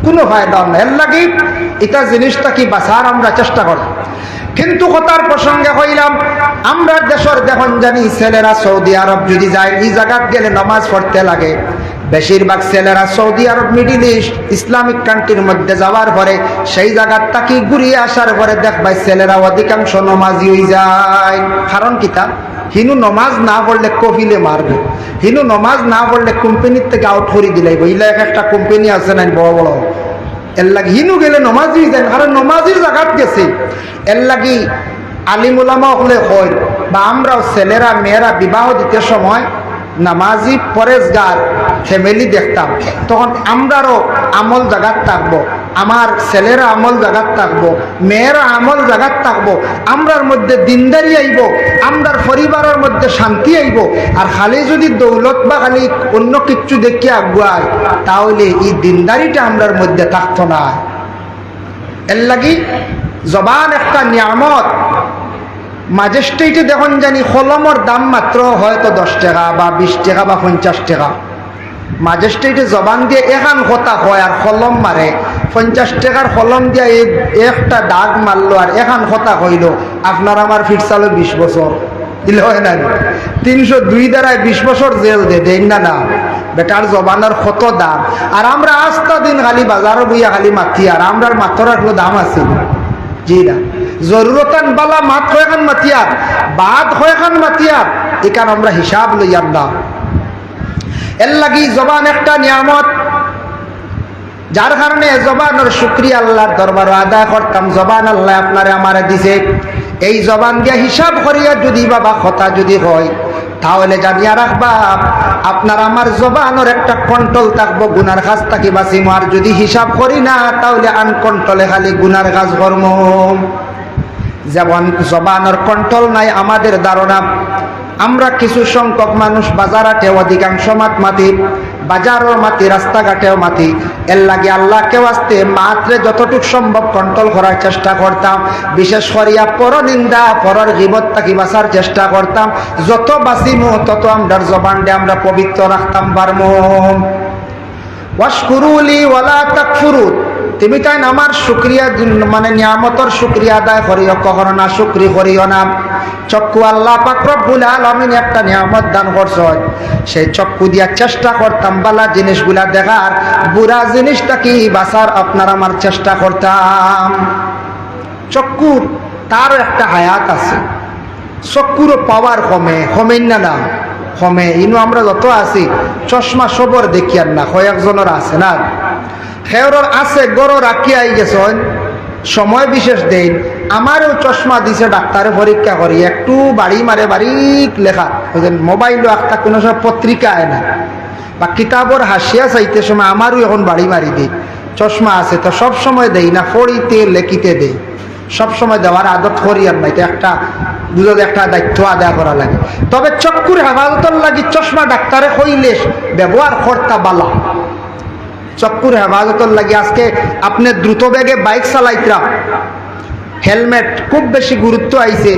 কোনো ফায়দা নাই। এর লাগি এটা জিনিসটা কি বাঁচার আমরা চেষ্টা করি। কিন্তু কথার প্রসঙ্গে হইলাম, আমরা দেশের দেখুন জানি ছেলেরা সৌদি আরব যদি যায়, এই জায়গাত গেলে নামাজ পড়তে লাগে। বেশিরভাগ ছেলেরা সৌদি আরব, মিডিল ইস্ট, ইসলামিক কান্ট্রির মধ্যে যাওয়ার পরে সেই জায়গার তাকি ঘুরিয়ে আসার পরে দেখবাই ছেলেরা অধিকাংশ নমাজি হয়ে যায়। কারণ কিতা, হিনু নমাজ না পড়লে কফিলে মারবে, হিনু নমাজ না পড়লে কোম্পানির থেকে আউট করে দিলাই। বইলে একটা কোম্পানি আছে না বড় বড়, এর লাগি হিনু গেলে নমাজি দেন, কারণ নমাজির জায়গাত গেছে। এর লাগি আলিমুলামা হলে হয় বা আমরাও ছেলেরা মেয়েরা বিবাহ দিতে সময় নামাজি পরেজগার ফ্যামিলি দেখতাম, তখন আমরারও আমল জাগাত থাকবো, আমার ছেলেরা আমল জাগাত থাকবো, মেয়েরা আমল জাগাত থাকবো, আমরার মধ্যে দিনদারি আইব, আমরার পরিবারের মধ্যে শান্তি আইব। আর খালি যদি দৌলত বা খালি অন্য কিছু দেখিয়ে আগুয়ায়, তাহলে এই দিনদারিটা আমরার মধ্যে থাকতো না। এর লাগি জবান একটা নিয়ামত। ম্যাজিস্ট্রেটে দেখুন জানি কলমের দাম মাত্র হয়তো 10 টাকা বা 20 টাকা বা 50 টাকা। ম্যাজিস্ট্রেটে জবান দিয়ে এখান কথা হয় আর কলম মারে, 50 টাকার কলম দিয়ে একটা দাগ মারলো আর এখান কথা হইল, আপনার আমার ফিরসালো 20 বছর দিলে হয় না, 302 দ্বারায় 20 বছর জেল দেন না না। বেটার জবানের কত দাম। আর আমরা আস্তা দিন খালি বাজারে বইয়া খালি মাতি, আর আমরার মাত্র কোনো দাম আছে জি না। জরুরতান বালা মাত হয় খান মাতিয়ার, বাদ হয় খান মাতিয়ার, এখান আমরা হিসাব লইয়ার না। এর লাগি জবান একটা নিয়ামত, যার কারণে জবানের শুকরিয়া আল্লাহর দরবার আদায় করতাম। জবান আল্লাহ আপনারে আমারে দিছে, এই জবান দিয়ে হিসাব করিয়া যদি বাবা কথা যদি হয়, তাহলে জানিয়া রাখবা আপনার আমার জবানের একটা কন্ট্রোল থাকবো, গুনার কাজ থাকি বাঁচিম। আর যদি হিসাব করি না, তাহলে আনকন্ট্রোলে খালি গুনার কাজ করব। যেমন জবানের কন্ট্রোল নাই, আমাদের ধারণা আমরা কিছু সংখ্যক মানুষ বাজারাটে অধিকাংশ মাতি, বাজারও মাতি, রাস্তাঘাটেও মাতি। এর লাগে আল্লাহকেও আসতে মাত্রে যতটুকু সম্ভব কন্ট্রোল করার চেষ্টা করতাম। বিশেষ করিয়া পরনিন্দা, পরের গীবত থাকি বাঁচার চেষ্টা করতাম। যত বাঁচিমু তত আমরার জবানটা আমরা পবিত্র রাখতাম পারমু। ওয়াশকুরুলি ওয়ালা তাকফুরুন, তুমি তাই আমার শুকরিয়া মানে নিয়ামতর শুকরিয়া আদায় করিও, কখনো না শুকরি করিও না। চক্ষু আল্লাহ পাক রব্বুল আলামিন একটা নিয়ামত দান করছেন, সেই চক্ষু দিয়া চেষ্টা করতাম বালা জিনিসগুলা দেখার, বুড়া জিনিসটা কি বাঁচার আপনার আমার চেষ্টা করতাম। চক্ষুর তার একটা হায়াত আছে, চক্ষুরও পাওয়ার কমে না কমে। ইনু আমরা যত আছি চশমা সবর দেখিয়ার না, কয়েকজনের আছে না, হেওরর আছে গড় রাখি আই গেছেন সময় বিশেষ দিন আমারও চশমা দিছে ডাক্তারে পরীক্ষা করি একটু বাড়ি মারে বাড়িক লেখা মোবাইলও একটা কোনো সময় পত্রিকা আয় না বা কিতাবর হাসিয়া চাইতে সময় আমারও এখন বাড়ি মারি দিই চশমা আছে তো সব সময় দেই না, পড়িতে লেখিতে দেই, সব সময় দেওয়ার আদত করি আর না, এটা একটা বুঝলে একটা দায়িত্ব আদায় করা লাগে। তবে চক্ষুর হেফাজতের লাগি চশমা ডাক্তারে কইলে ব্যবহার কর্তা বালা, চক্ষুর হেফাজতের লাগে আজকে আপনি দ্রুত বেগে বাইক চালাইতরা হেলমেট খুব বেশি গুরুত্ব আইছে,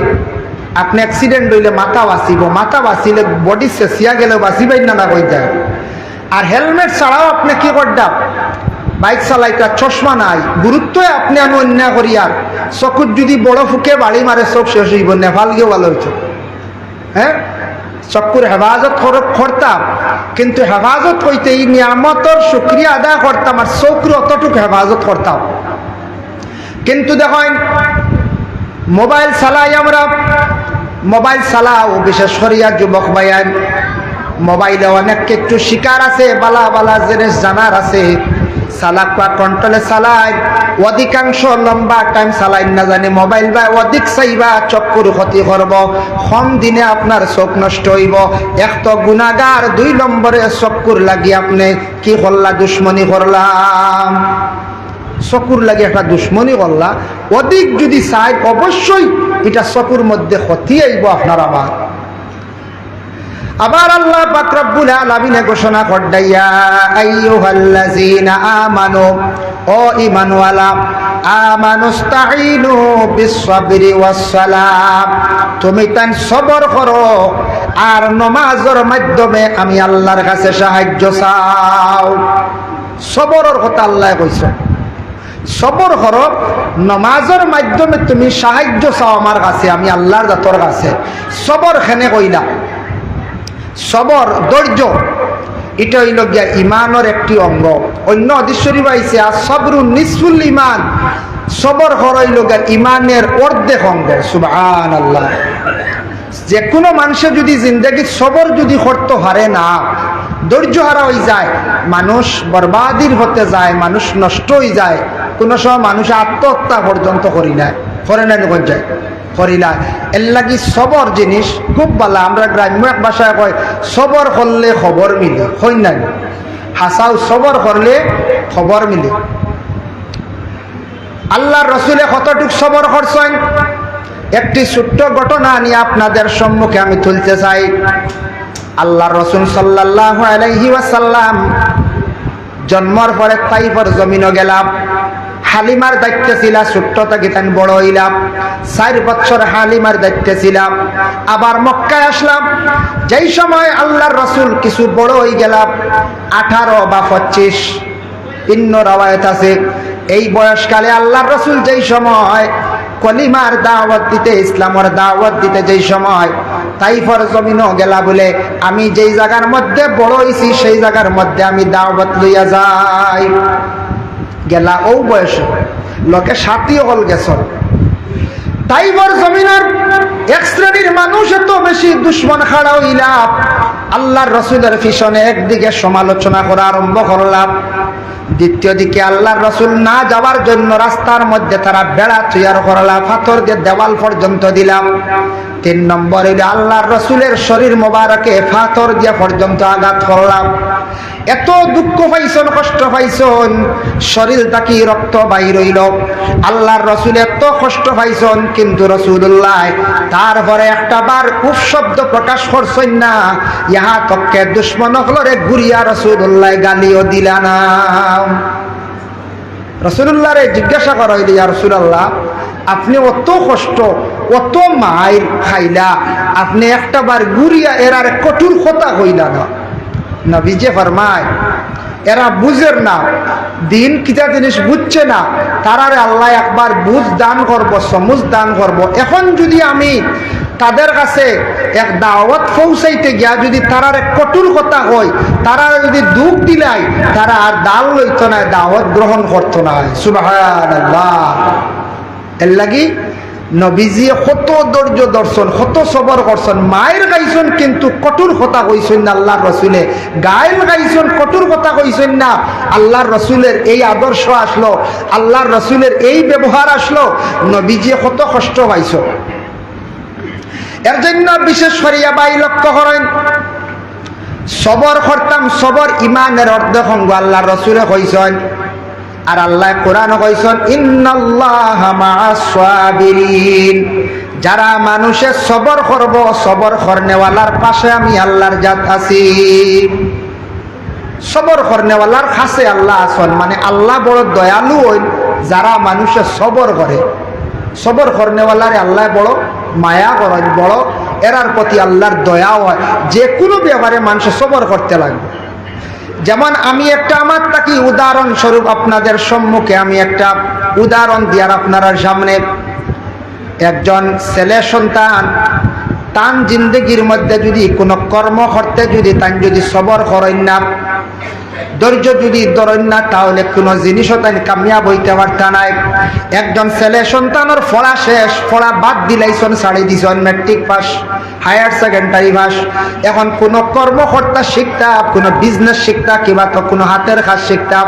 আপনি অ্যাক্সিডেন্ট হইলে মাথা বাঁচিব, মাথা বাঁচিলে বডি শেষিয়া গেলেও বাঁচিবাই না কই যায়। আর হেলমেট ছাড়াও আপনি কি করতাম বাইক চালাইতা চশমা নাই গুরুত্ব আপনি আমি অন্যায় করি আর চকুর যদি বড় ফুকে বাড়ি মারে চোখ শেষ হইব নেপাল গিয়ে ভালো হইত। হ্যাঁ চক্ষুর হেফাজত করতাম কিন্তু হেফাজত কইতে এই নিয়ামতর শুকরিয়া আদায় করতাম আর চোখের অতটুকু হেফাজত করতাম। কিন্তু দেখেন মোবাইল চালাই আমরা, মোবাইল চালাও বিশেষ করিয়া যুবক ভাইয়ান মোবাইলে অনেক একটু শিকার আছে, বালা বালা জিনিস জানার আছে, চালাকা কন্ট্রোলে চালাই অধিকাংশ লম্বা টাইম চালাই না জানি মোবাইল বা অধিক চাইবা চক্ষুর ক্ষতি করব, কম দিনে আপনার চোখ নষ্ট হইব। এক তো গুণাগার, 2 নম্বরে চক্ষুর লাগি আপনি কি করলা দুশ্মনী করলাম, চকুর লাগে একটা দুশ্মনী করলা। অধিক যদি চাই অবশ্যই এটা চকুর মধ্যে ক্ষতি আইব আপনার আমার। আবার আল্লাহ পাক রব্বুল আলামিন ঘোষণা করদাইয়া আইয়ুহাল্লাযীনা আমানু ও ঈমানওয়ালা আমানুস্তাঈনু বিস-সাবরি ওয়াস-সালাম, তুমি তান সবর করো আর নামাজের মাধ্যমে আমি আল্লাহর কাছে সাহায্য চাও। সবরের কথা আল্লাহ কইছে, সবর করো নামাজের মাধ্যমে তুমি সাহায্য চাও আমার কাছে আমি আল্লাহর জাতর কাছে। সবর খেনে কইলা সবর ধৈর্য এটা হইল গিয়া ইমানের একটি অঙ্গ। অন্য হাদিস শরীফে আইছে আসবরু নিসফুল ঈমান, সবর হইল গিয়া ইমানের অর্ধেক অঙ্গ। সুবহানাল্লাহ। যে কোনো মানুষের যদি জিন্দেগি সবর যদি করতে পারে না, ধৈর্য হারা হয়ে যায়, মানুষ বরবাদির হতে যায়, মানুষ নষ্ট হয়ে যায়। কোনো সময় মানুষ আত্মহত্যা পর্যন্ত করি না, করে না যায় করিলা। এর লাগি সবর জিনিস খুব ভালো। আমরা গ্রাম্য এক ভাষায় কয় সবর করলে খবর মিলে, হই নাই হাসাও সবর করলে খবর মিলে। আল্লাহর রাসূলে কতটুক সবর করছেন একটি ছোট্ট ঘটনা নিয়ে আপনাদের সম্মুখে আমি তুলতে চাই। আল্লাহর রাসূল সাল্লাল্লাহু আলাইহি ওয়াসাল্লাম জন্মের পরে তাইফের জমিনে গেলাম। হালিমার দায়িত্বে ছিলাম, ছোট্ট থেকে তাই বড় হইলাম। 4 বছর হালিমার দায়িত্বে ছিলাম। আবার মক্কায় আসলাম। যেই সময় আল্লাহর রাসূল কিছু বড় হয়ে গেলাম, 18 বা 25 ভিন্ন রাওয়ায়াত আছে। এই বয়সকালে আল্লাহর রাসূল যেই সময় কলিমার দাওয়াত দিতে, ইসলামের দাওয়াত দিতে যেই সময় তাইফের জমিনও গেলা বলে আমি যেই জায়গার মধ্যে বড় হইছি সেই জায়গার মধ্যে আমি দাওয়াত লইয়া যাই। গেলা ও বয়সে লোকে সাথী হল গেছ। তাইফের জমিনের এক শ্রেণীর মানুষ এত বেশি দুশ্মন খাড়া হইলাম, আল্লাহর রাসূলের পিছনে একদিকে সমালোচনা করা আরম্ভ করলাম, দ্বিতীয় দিকে আল্লাহর রাসূল না যাওয়ার জন্য রাস্তার মধ্যে তারা বেড়া তৈরি করলাম, পাথর দিয়ে দেওয়াল পর্যন্ত দিলাম। 3 নম্বর হইল আল্লাহর রাসূলের শরীর মোবারকে পাথর দিয়ে পর্যন্ত আঘাত করলাম। এত দুঃখ পাইছেন, কষ্ট পাইছেন, শরীর থেকে রক্ত বাইর হইল। আল্লাহর রাসূল এত কষ্ট পাইছেন কিন্তু রাসূলুল্লাহ তারপরে একটা বার উফ শব্দ প্রকাশ করছেন না। ইহা তককে দুশ্মনগুলোরে ঘুরিয়া রাসূলুল্লাহ গালিও দিলা না। রাসূলুল্লাহরে জিজ্ঞাসা করা হইল, ইয়া রাসূলুল্লাহ আপনি অত কষ্ট অত মাইর খাইলা, আপনি একটা বার ঘুরিয়া এরার কঠোর কথা কইলা না। নবীজি ফরমায় এরা বুঝের না, দিন কিতা জিনিস বুঝছে না, তারারে আল্লাহ একবার বুঝ দান করব, সমুজ দান করব। এখন যদি আমি তাদের কাছে এক দাওয়াত পৌঁছাইতে গিয়া যদি তারারে কঠোর কথা হয়, তারা যদি দুঃখ দিলাই, তারা আর দাল লইত না, দাওয়াত গ্রহণ করতো না। সুবহানাল্লাহ। এর লাগি নবীজি কত ধৈর্য দর্শন, কত সবর করছেন। মায়ের গাইছেন কিন্তু কঠোর কথা কইছেন না আল্লাহর রসুলে, গায়েল গাইছেন কঠোর কথা কইছেন না। আল্লাহর রসুলের এই আদর্শ আসলো, আল্লাহর রসুলের এই ব্যবহার আসলো, নবীজি কত কষ্ট পাইছ। এর জন্য বিশেষ করিয়া বাই লক্ষ্য করেন, সবর করতাম, সবর ইমানের অর্ধভঙ্গ আল্লাহর রসুলে কইছেন। আর আল্লাহ কোরআনে কইছেন ইন্নাল্লাহা মাআস সাবিরিন, যারা মানুষের সবর করব, সবর করনেওয়ালার পাশে আমি আল্লাহর জাত আছি। সবর করনেওয়ালার কাছে আল্লাহ আছেন, মানে আল্লাহ বড় দয়ালু হইন যারা মানুষের সবর করে। সবর করনেওয়ালারে আল্লাহ বড় মায়া করেন, বড় এরার প্রতি আল্লাহর দয়াও হয়। যে কোনো ব্যাপারে মানুষের সবর করতে লাগবে। যেমন আমি একটা আমার তাকে উদাহরণস্বরূপ আপনাদের সম্মুখে আমি একটা উদাহরণ দিয়ার আপনার সামনে। একজন ছেলে সন্তান তান জিন্দগির মধ্যে যদি কোনো কর্ম করতে যদি তান যদি সবর করেন না, ধৈর্য যদি ধরেন না, তাহলে কোনো জিনিসও তাই কামিয়াব হইতে পারতা নাই। একজন ছেলে সন্তানের পড়া শেষ, পড়া বাদ দিলাইছেন, ছাড়ি দিছেন, matric pass, higher secondary pass. এখন কোনো কর্মকর্তা শিখতাম, কোনো বিজনেস শিখতাম, কিংবা তো কোনো হাতের কাজ শিখতাম,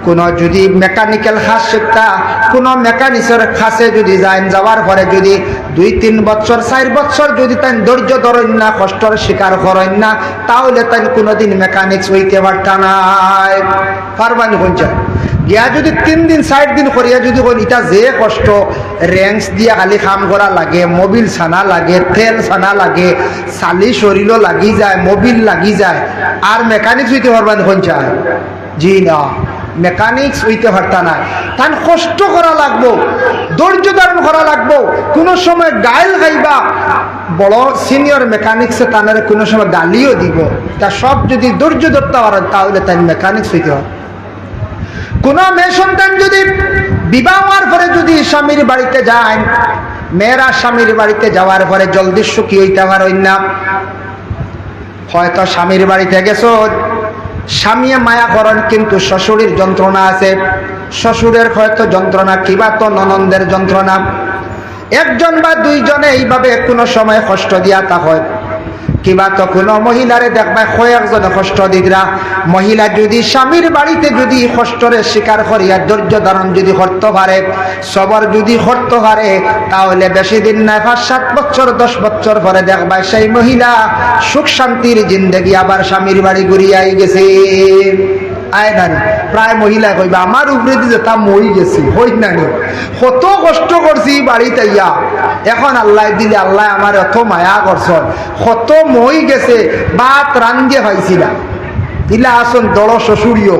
কোনো যদি মেকানিক্যাল কাজ শিখতাম, কোনো মেকানিক্সের কাছে যদি যাওয়ার পরে যদি 2-3 বছর 4 বছর যদি তাই ধৈর্য ধরেন না, কষ্টর স্বীকার করেন না, তাহলে তাই কোনোদিন মেকানিক্স হইতে পারত না। পারবানি পঞ্চায়েত গিয়া যদি 3 দিন 4 দিন করিয়া যদি ইটা যে কষ্ট, রেঞ্চ দিয়া খালি কাম করা লাগে, মোবিল ছানা লাগে, তেল ছানা লাগে, চালি শরীরও লাগি যায়, মোবিল লাগি যায়, আর মেকানিক্স হইতে পারবানি পঞ্চায়েত? জি না, মেকানিক্স হইতে পারতা না। তান কষ্ট করা লাগবো, ধৈর্য ধারণ করা লাগবো। কোনো সময় গাইল গাইবা, বড় সিনিয়র মেকানিক্সে তানের কোনো সময় গালিও দিব। তা সব যদি ধৈর্য ধরতে পারেন তাহলে তাই মেকানিক্স হইতে হয়। কোনো মেয়ে সন্তান যদি বিবাহ হওয়ার পরে যদি স্বামীর বাড়িতে যায়, মেয়েরা স্বামীর বাড়িতে যাওয়ার পরে জলদি সুখী হইতে পারেন না। হয়তো স্বামীর বাড়িতে গেছো, স্বামী মায়া করেন কিন্তু শ্বশুরের যন্ত্রণা আছে, শ্বশুরের হয়তো যন্ত্রণা, কিবা তো ননন্দের যন্ত্রণা। একজন বা দুইজনে এইভাবে কোনো সময় কষ্ট দিয়া তা হয়। কিবা তো কোনো মহিলারে দেখবা কয়েকজনে কষ্ট দিদরা। মহিলা যদি স্বামীর বাড়িতে যদি কষ্টরে স্বীকার করিয়া ধৈর্য ধারণ যদি করতে পারে, সবর যদি করতে পারে, তাহলে বেশি দিন নয় 5-7 বছর 10 বছর পরে দেখবা সেই মহিলা সুখ শান্তির জিন্দগি আবার স্বামীর বাড়ি ঘুরিয়াই গেছে। আয় নানি প্রায় মহিলা কইবা আমার উপরে দিয়ে তা মই গেছি, হই নানি কত কষ্ট করছি বাড়িতে ইয়া, এখন আল্লাহ দিলে আল্লাহ আমার এত মায়া করছেন, কত মই গেছে, ভাত রান্ধিয়ে পাইছিলাম। ইলা আসন দড় শ্বশুরিও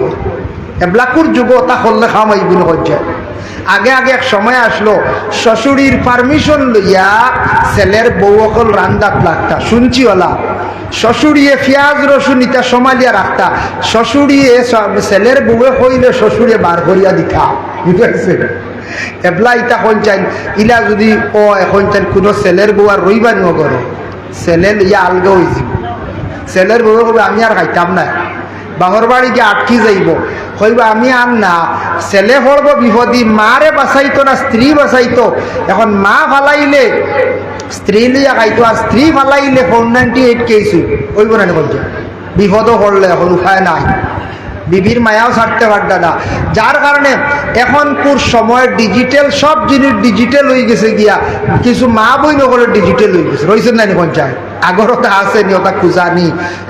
এবলাকুর যুগ তা করলে খামাই গুণ হচ্ছে। আগে আগে এক সময় আসলো, শ্বশুরির পারমিশন লইয়া ছেলের বউ অকল রান্দাত লাগতা, শুনছি ওলা। শ্বশুরিয়ে পেঁয়াজ রসুন ইটা সমালিয়া রাখতা, শ্বশুরিয়ে ছেলের বউয়ে হইলে শ্বশুরে বার করিয়া দিতা, বুঝতে এবলা ইটা হন চাই। ইলা যদি ও এখন চাই কোনো ছেলের বউ আর রইবার নগরে, ছেলে লইয়া আলগা হয়েছি, ছেলের বউ কবে আমি আর খাইতাম না, বাহর বাড়ি গিয়ে আটকি যাইব, কইবা আমি আর না। ছেলে পড়ব বিপদী, মারে বাঁচাইতো না স্ত্রী বাঁচাইতো। এখন মা ফালাইলে স্ত্রী লইয়া খাইতো, আর স্ত্রী ফালাইলে 498 কেসু ওইব না বলছে। বিপদও পড়লে এখন উপায় নাই, বিবির মায়াও ছাড়তে পারতা না। যার কারণে এখন পুর সময় ডিজিটাল, সব জিনিস ডিজিটাল হয়ে গেছে গিয়া, কিছু মা বই নগরে ডিজিটাল হয়ে গেছে, রয়েছেন না পঞ্চায়েত আগরতা আছে নি, ওটা খুঁজানি।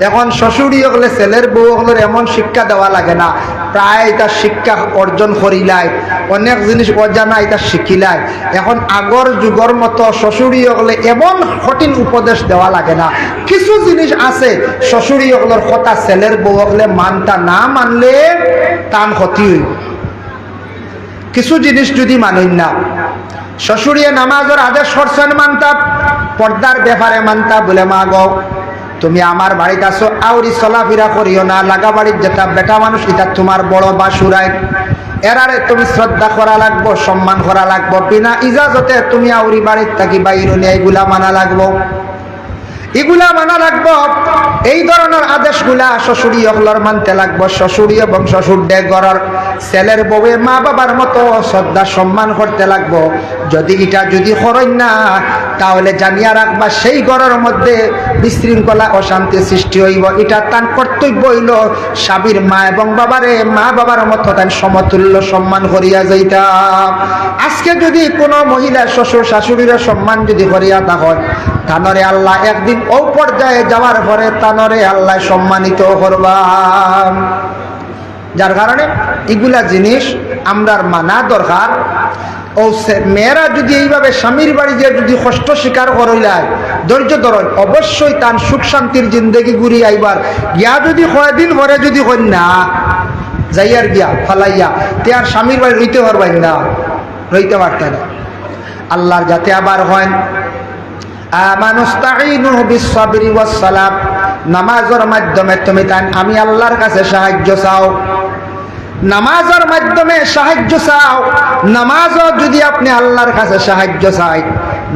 এখন শ্বশুরি হলে ছেলের বউ হলের এমন শিক্ষা দেওয়া লাগে না, প্রায় এটা শিক্ষা অর্জন করিলাই, অনেক জিনিস অজানা এটা শিখিলাই। এখন আগর যুগর মতো শ্বশুরি হলে এমন কঠিন উপদেশ দেওয়া লাগে না। কিছু জিনিস আছে শ্বশুরি হলের কথা ছেলের বউ হলে মানতা না মানলে টান ক্ষতি হইব। কিছু জিনিস যদি মানেন না, শ্বশুরিয়ে নামাজের আদেশ করছেন মানতা, পর্দার ব্যাপারে মানতা, বলে মা গো তুমি আমার বাড়িতে আসো, আউরি চলাফেরা করিও না, লাগা বাড়ির যেটা বেটা মানুষ এটা তোমার বড় বাসুরাই, এরারে তুমি শ্রদ্ধা করা লাগবো, সম্মান করা লাগবো, বিনা ইজাজতে তুমি আউরি বাড়ির থাকি বাইর নিয়ে এগুলা মানা লাগবো, এগুলা মানা লাগবো। এই ধরনের আদেশগুলা শ্বশুরি হকলার মানতে লাগবো। শ্বশুরি এবং শ্বশুর ডে ঘরের ছেলের বউয়ে মা বাবার মতো শ্রদ্ধা সম্মান করতে লাগবো। যদি এটা যদি করেন না তাহলে জানিয়া রাখবা সেই ঘরের মধ্যে বিশৃঙ্খলা অশান্তি সৃষ্টি হইব। এটা তার কর্তব্য হইল স্বামীর মা এবং বাবারে মা বাবার মতো তার সমতুল্য সম্মান করিয়া যাইতাম। আজকে যদি কোনো মহিলা শ্বশুর শাশুড়ির সম্মান যদি করিয়া থাকেন, তানরে আল্লাহ একদিন ও পর্যায়ে যাওয়ার পরে তানরে আল্লাহ সম্মানিত করবাম। যার কারণে এগুলা জিনিস আমরার মানা দরকার। ও মেয়েরা যদি এইভাবে স্বামীর বাড়ি গিয়ে যদি কষ্ট স্বীকার করইলায়, ধৈর্য ধরেন, অবশ্যই তার সুখ শান্তির জিন্দগি ঘুরি আইবার গিয়া যদি কয়দিন পরে যদি কই না যাইয়ার গিয়া ফালাইয়া তে আর স্বামীর বাড়ি রইতে পারবেন না, রইতে পারতেন না। আল্লাহর যাতে আবার হয় আমানুস্তাঈনু বিসসাবরি ওয়াসসালাম, নামাজের মাধ্যমে তুমি তাই আমি আল্লাহর কাছে সাহায্য চাও। নামাজের মাধ্যমে সাহায্য চাও। নামাজও যদি আপনি আল্লাহর কাছে সাহায্য চাই,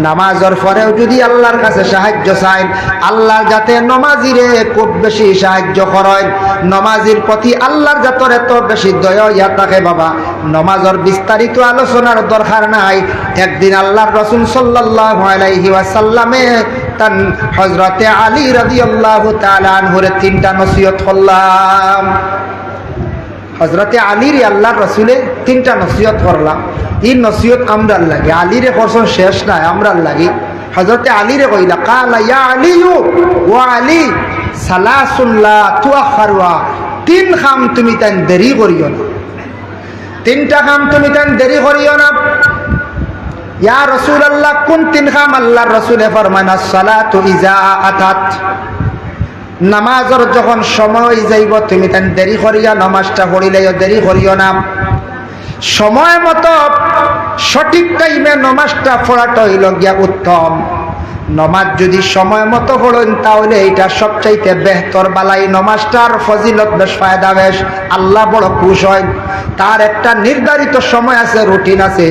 নামাজের পরেও যদি আল্লাহর কাছে সাহায্য চাই, আল্লাহ যাতে নমাজিরে খুব বেশি সাহায্য করেন। নমাজির প্রতি আল্লাহর যাতে এত বেশি দয়া ইয়া থাকে বাবা, নমাজের বিস্তারিত আলোচনার দরকার নাই। একদিন আল্লাহর রাসূল সাল্লাল্লাহু আলাইহি ওয়াসাল্লামে তান হযরতে আলী রাদিয়াল্লাহু তাআলা আনহুর তিনটা নসিহত করলাম। হযরতে আলীর আল্লাহর রাসূলে তিনটা নসিহত করলাম। এই নসিহত আমরার লাগে, আলীরে করছেন শেষ নাই, আমরার লাগে। হযরতে আলীরে কইলা কালা ইয়া আলিয়ু ওয়া আলী সালাসুন লা তুআখারুহা, তিন কাম তুমি তাই দেরি করিও না, তিনটা কাম তুমি তাই দেরি করিও না। ইয়া রাসূলুল্লাহ কোন তিন কাম? আল্লাহর রাসূলে ফরমান as-সালাতু ইযা আতাত, নামাজের যখন সময় যাইব তুমি তাই দেরি করিয়া নামাজটা পড়িলেও দেরি করিও না। সময় মতো সঠিক টাইমে নামাজটা পড়াটা হইল গিয়া উত্তম। নমাজ যদি সময় মতো পড়েন তাহলে এটা সবচাইতে বেহতর বালাই। নমাজটার ফজিলত বেশ, ফায়দা বেশ, আল্লাহ বড় খুশ হয়। তার একটা নির্ধারিত সময় আছে, রুটিন আছে।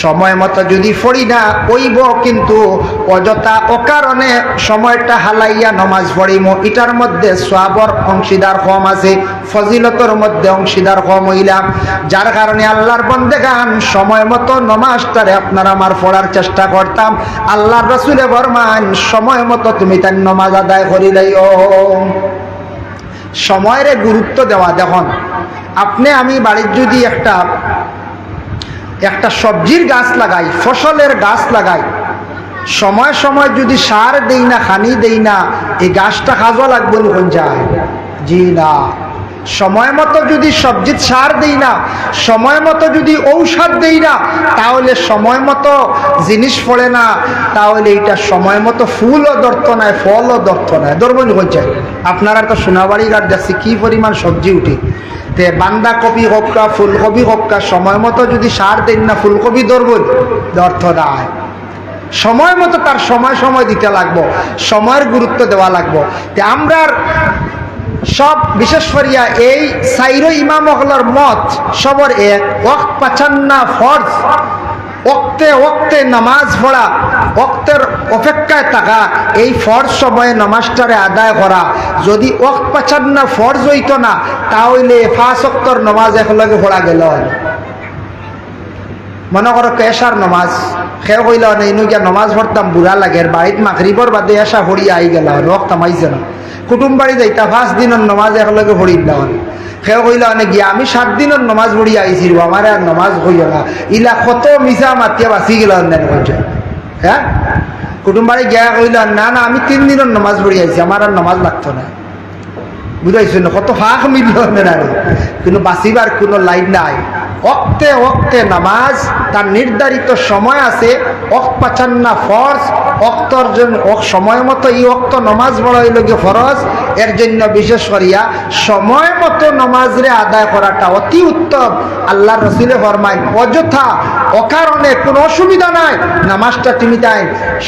সময় মতো যদি পড়ি না ওইব, কিন্তু অযথা অকারণে সময়টা হালাইয়া নমাজ পড়িম, এটার মধ্যে সওয়াবের অংশীদার কম আছে, ফজিলতের মধ্যে অংশীদার কম হইলাম। যার কারণে আল্লাহর বন্দেগান সময় মতো নমাজটারে আপনার আমার পড়ার চেষ্টা করতাম। আল্লাহর রাসূলে ফরমান সময় মতো তুমি তার নমাজ আদায় করিলেও। সময়ের গুরুত্ব দেওয়া। দেখুন আপনি আমি বাড়ির যদি একটা সবজির গাছ লাগাই, ফসলের গাছ লাগাই, সময় সময় যদি সার দেই না, খানি দেই না, এই গাছটা কাজও লাগবে কোন যায়? জি না। সময় মতো যদি সবজির সার দেই না, সময় মতো যদি ঔষধ দেই না, তাহলে সময় মতো জিনিস ফলে না, তাহলে এটা সময় মতো ফুলও ধরত না, ফলও ধরত না। ধরবেন বলছে আপনারা তো সোনাবাড়ি ঘাট দেখছি কি পরিমাণ সবজি উঠে, তে বান্ধাকপি হোক কা ফুলকপি হোক কা, সময় মতো যদি সার দেন না ফুলকপি ধরবেন, ধরত না। সময় মতো তার সময় সময় দিতে লাগবো, সময়ের গুরুত্ব দেওয়া লাগবো। তে আমরা সব বিশেষ করিয়া এই সাইরো ইমাম হকলার মত সবর এক, ওয়াক্ত পাচান্না ফরজ, ওক্তে ওক্তে নামাজ পড়া, ওক্তের অপেক্ষায় থাকা, এই ফরজ সময়ে নামাজটারে আদায় করা। যদি ওয়াক্ত পাচান্না ফরজ হইতো না তাহলে 5 ওয়াক্তের নামাজ একলগে পড়া গেল। মনে করো এশার নামাজ খেয়ে কইল নেই গিয়া নামাজ পড়তাম বুড়া লাগে, বাড়িত মাগরিবর বাদে এশা হরিয়া আই গেল, ওয়াক্ত মাইছে না। কুটুম বাড়ি যাইতা 5 দিনের নমাজ একলগে পড়ি দেওয়া। খেয়ে কইল অনেক গিয়া আমি 7 দিনের নমাজ পড়ি আইছিল, আমার আর নমাজ হইল না। ইলা কত মিশা মাতিয়া বাঁচি গেল বলছে। হ্যাঁ, কুটুম বাড়ি গিয়া কইল না না আমি 3 দিনের নমাজ পড়ি আইছি, আমার আর নমাজ লাগতো না। বুঝাইছো না কত ফাঁক মিলল না, কিন্তু বাঁচিবার কোনো লাইন নাই। ওক্তে ওক্তে নামাজ, তার নির্ধারিত সময় আছে। ওক্ত পাচান্না ফরজ, ওক্তর জন্য সময় মতো এই ওক্ত নমাজ বড় হইল গিয়ে ফরজ। এর জন্য বিশেষ করিয়া সময় মতো নমাজরে আদায় করাটা অতি উত্তম। আল্লাহ রসুলে ফরমায় অযথা অকারণে কোনো অসুবিধা নাই, নামাজটা তুমি তাই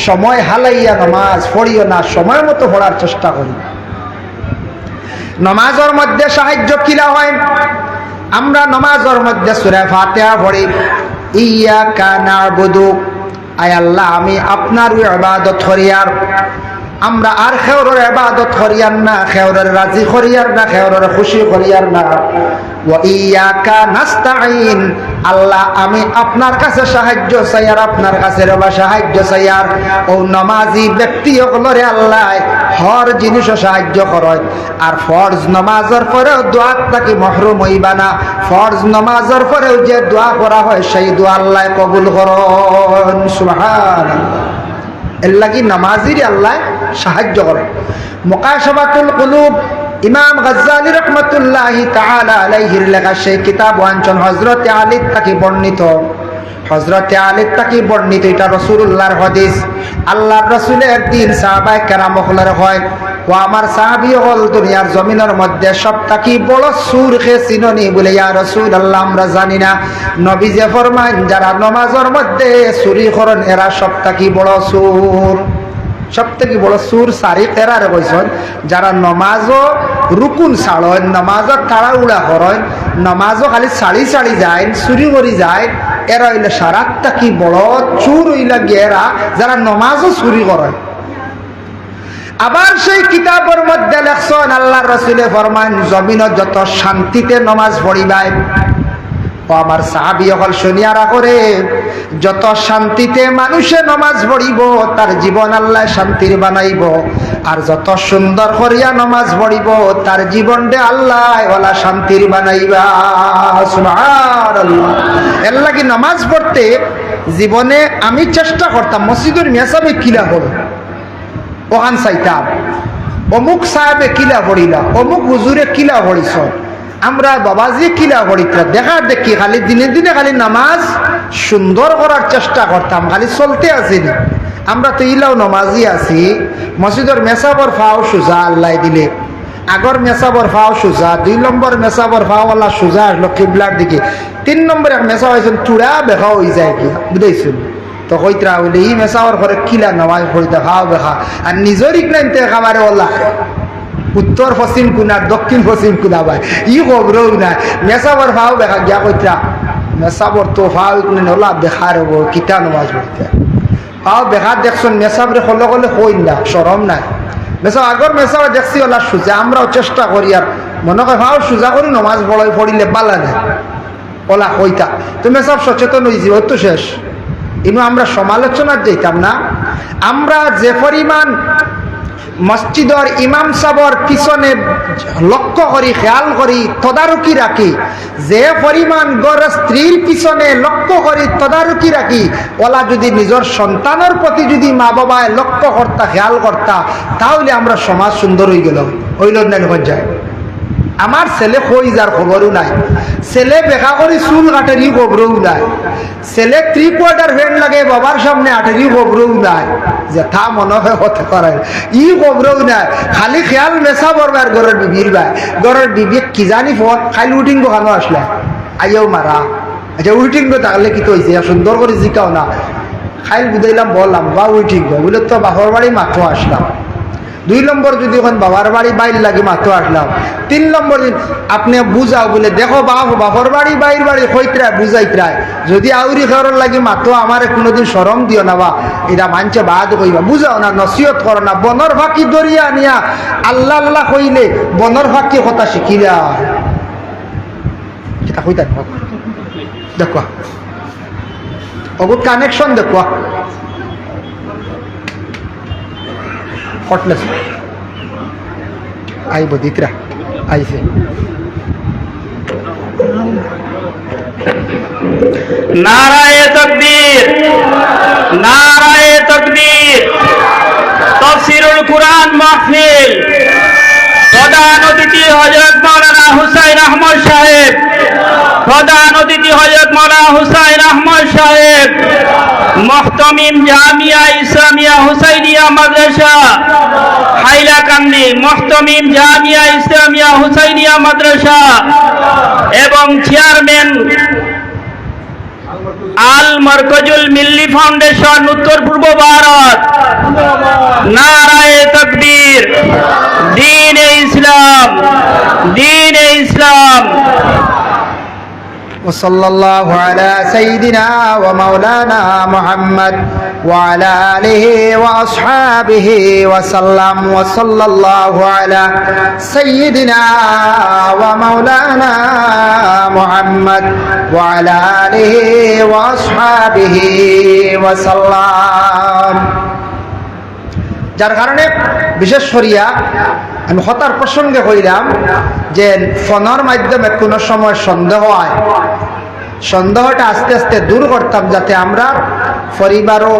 সময় হালাইয়া নামাজ পড়িও না, সময় মতো পড়ার চেষ্টা করি। নমাজের মধ্যে সাহায্য কিলা হয়? আমরা নমাজের মধ্যে সূরা ফাতিহা পড়ি, ইয়্যাকা না'বুদু, আয় আল্লাহ আমি আপনার ইবাদত করি। আর আমরা আর খেওরের ইবাদত করিয়ার না, খেওরের রাজি করিয়ার না, খেওরের খুশি করিয়ার না। ওয়া ইয়াকা নাস্তাইন, আল্লাহ আমি আপনার কাছে সাহায্য চাই আর আপনার কাছে রবা সাহায্য চাই। আর ও নামাজি ব্যক্তি সকলরে আল্লাহ হর জিনিসও সাহায্য করে। আর ফরজ নামাজের পরেও দোয়া থাকি মহরুম হইবা না। ফরজ নামাজের পরেও যে দোয়া করা হয় সেই দোয়া আল্লাহ কবুল করেন। সুবহানাল্লাহ। এর লাগি নামাজির আল্লাহ সাহায্য করে। মুকাশাফাতুল কুলুব ইমাম গাজ্জালি রাহমাতুল্লাহি তাআলা আলাইহির লেখা সেই কিতাব ওয়াঞ্চন হযরতে আলী তাকি বর্ণিত, হযরতে আলী তাকি বর্ণিত, এটা রাসূলুল্লাহর হাদিস। আল্লাহর রাসূল একদিন সাহাবায়ে কেরাম হলের হয়, ও আমার সাহাবী হল দুনিয়ার জমিনের মধ্যে সবথেকে বড় সুর খে চিননি বলে, ইয়া রাসূলুল্লাহ আমরা জানি না। নবী যে ফরমান যারা নামাজের মধ্যে চুরি করেন এরা সবথেকে বড় সুর, সবথেকে বড় সুর সারি এরারে কইছেন যারা নমাজও রুকুন ছাড়েন, নমাজও তাড়াহুড়া করেন, নমাজও খালি ছাড়ি ছাড়ি যায়, চুরি করি যায়, এরা হইলে সারাতটা কি বড় চুর হইলা গেরা যারা নমাজও চুরি করেন। আবার সেই কিতাবের মধ্যে লেখছেন আল্লাহর রাসূলে ফরমান জমিনত যত শান্তিতে নমাজ পড়িবাই, ও আমার সাহাবী হল শুনিয়ারা করে, যত শান্তিতে মানুষে নমাজ পড়িব তার জীবন আল্লাহ শান্তির বানাইব। আর যত সুন্দর করিয়া নমাজ পড়িব তার জীবনটা আল্লাহ ওয়ালা শান্তির বানাইবা। সুবহানাল্লাহ। এর লাগি নমাজ পড়তে জীবনে আমি চেষ্টা করতাম মসজিদের মেসাবে কিলা হল ওখান চাইতাম, অমুক সাহেবে কিলা পড়িলা, অমুক হুজুরে কিলা পড়িছ, আমরা বাবাজি কিলা পড়িতাম দেখা দেখি খালি দিনে দিনে খালি নামাজ সুন্দর করার চেষ্টা করতাম, খালি চলতে আসিনি। আমরা তো ইলাও নমাজি আছি, মসজিদের মেসাবর ফাও সুজা আল্লাহ দিলে, আগর মেসাবর ফাও সুজা, 2 নম্বর মেসাবর ফাও আল্লাহ সুজা আসলো কিবলার দিকে, 3 নম্বর এক মেসা হয়েছেন চূড়া বেখা হয়ে যায় কি বুঝাইছেন। তো কইতরা হইলে ই মেসাবর ঘরে কিলা নামাজ পড়িতে ফাও বেখা, আর নিজের ইকলাইনতে খাবারে ওল্লাহ উত্তর পশ্চিম কোনার দক্ষিণ পশ্চিম কোনা ভাই ই খবরও নাই, মেসাবর ফাও বেখা গিয়া কইতরা মেসাবর তো ফাও ওলা বেখার হবো কিতা নামাজ পড়িতে ফাও বেখা দেখছেন মেসাবরে হলে হলে হই না সরম নাই। মেসা আগর মেসাও দেখছি ওলা সুজা, আমরাও চেষ্টা করি আর মনে হয় ফাও সুজা করি নমাজ পড়িলে বালা নাই ওলা হইতা। তুমি সব সচেতন হয়েছি ওই তো শেষ, কিন্তু আমরা সমালোচনার যেতাম না। আমরা যে পরিমাণ মসজিদর ইমাম সাহর পিছনে লক্ষ্য করি, খেয়াল করি, তদারকি রাখি, যে পরিমাণ গড় স্ত্রীর পিছনে লক্ষ্য করি, তদারকি রাখি, ওলা যদি নিজের সন্তানের প্রতি যদি মা বাবায় লক্ষ্য করতা, খেয়াল করতা, তাহলে আমরা সমাজ সুন্দর হয়ে গেল। হইল না যায় আমার ছেলে কই যার খবরও নাই, ছেলে বেকা করি চুল কাটেরই খবরও নাই, ছেলে 3/4 ফ্যান্ট লাগে বাবার সামনে আটেরই খবরও নাই, যেথা মনে হয় হতে করায় ই খবরও নাই। খালি খেয়াল মেসা বরবার ঘরের বিবির ভাই, ঘরের বিবি কি জানি ফোন খালি উঠিং খানো আসলে আইয়াও মারা, আচ্ছা উইটিং থাকলে কি তো হয়েছে সুন্দর করে জিকাও না, খাইল বুঝাইলাম বললাম বা উইটিং বলে তো বাপর বাড়ি মাত্র আসলাম, 2 নম্বর যদি এখন বাবার বাড়ি বাইর লাগে মাত্র আসলাম, 3 নম্বর দিন আপনি বুঝাও বলে দেখো বাপর বাড়ি বাইর বাড়ি হইতরায় বুঝাইতরায়, যদি আউরি খাওয়ার লাগে মাত্র আমার কোনোদিন শরম দিও না বা এটা মানছে বাদ কইবা, বুঝাও না, নসিহত করো না, বনর ফাঁকি দরিয়া নিয়া আল্লাহ আল্লাহ কইলে বনর ফাঁকি কথা শিখিলা এটা কইতা দেখো অগুড কানেকশন দেখো হটলেস আইব দিতরা আইছে নারায়ে তাকবীর, নারায়ে তাকবীর। তাফসীরুল কুরআন মাহফিল, প্রধান অতিথি হযরত মাওলানা হুসাইন আহমদ সাহেব, প্রধান অতিথি হযরত মাওলানা হুসাইন আহমদ সাহেব, মুহতামিম জামিয়া ইসলামিয়া হুসাইনিয়া মাদ্রাসা হাইলাকান্দি, মুহতামিম জামিয়া ইসলামিয়া হুসাইনিয়া মাদ্রাসা এবং চেয়ারম্যান আল মারকাজুল মিল্লি ফাউন্ডেশন উত্তর পূর্ব ভারত। নারায়ে তাকবীর, দ্বীন-এ ইসলাম, দ্বীন-এ ইসলাম। وصلى الله على سيدنا ومولانا محمد وعلى آله وأصحابه وسلم وصلى الله على سيدنا ومولانا محمد وعلى آله وأصحابه وسلم যার কারণে বিশেষ করিয়া আমি হতার প্রসঙ্গে কইলাম যে ফোনের মাধ্যমে কোনো সময় সন্দেহ হয়, সন্দেহটা আস্তে আস্তে দূর করতাম যাতে আমরা পরিবারও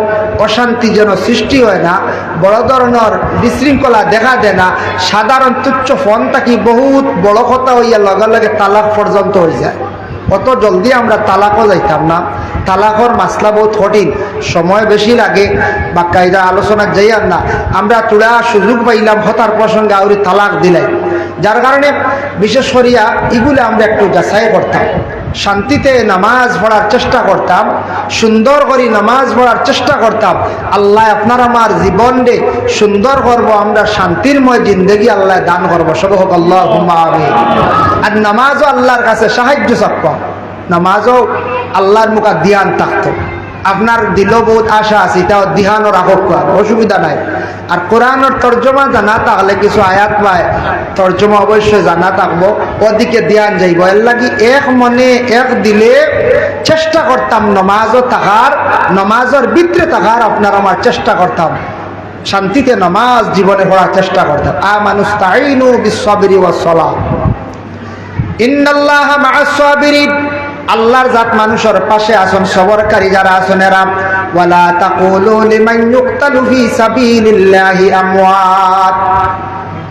অশান্তি যেন সৃষ্টি হয় না, বড় ধরনের বিশৃঙ্খলা দেখা দেয় না। সাধারণ তুচ্ছ ফোন থাকি বহুত বড় কথা হইয়া লগে লগে তালাক পর্যন্ত হয়ে যায়। অত জলদি আমরা তালাকও যাইতাম না। তালাকর মাসলা বহুত কঠিন, সময় বেশি লাগে, বা কায়দা আলোচনা যাইয়ার না। আমরা তুলা সুযোগ পাইলাম হতার প্রসঙ্গে আউরি তালাক দিলাই, যার কারণে বিশেষ করিয়া এগুলো আমরা একটু যাচাই করতাম, শান্তিতে নামাজ পড়ার চেষ্টা করতাম, সুন্দর করে নামাজ পড়ার চেষ্টা করতাম। আল্লাহ আপনার আমার জীবনে সুন্দর করব, আমরা শান্তিরময় জিন্দগি আল্লাহ দান করবো। সব হোক আল্লাহুম্মা আমিন। আর নামাজও আল্লাহর কাছে সাহায্য চাপ, নামাজও আল্লাহর মুখা ধ্যান থাকতো। আপনার দিল বহুত আশা আছে, এটাও ধ্যানও রাখক, অসুবিধা নাই। আর কোরআনের তর্জমা জানা থাকলে কিছু আয়াত পায়, তর্জমা অবশ্যই জানা থাকবো, ওদিকে ধ্যান যাইব। এর লাগি এক মনে এক দিলে চেষ্টা করতাম নমাজও থাকার, নমাজের ভিতরে থাকার আপনার আমার চেষ্টা করতাম, শান্তিতে নমাজ জীবনে পড়ার চেষ্টা করতাম। আমানুস্তাঈনু বিস-সাবরি ওয়াস-সালাহ, ইন্নাল্লাহা মা'আস সাবিরিন। আল্লাহর জাত মানুষের পাশে আছেন, সবরকারী যারা আছেন এরা। ওয়ালা তাকুলু লিমান ইউকতালু ফি সাবিলিল্লাহি আমওয়াত।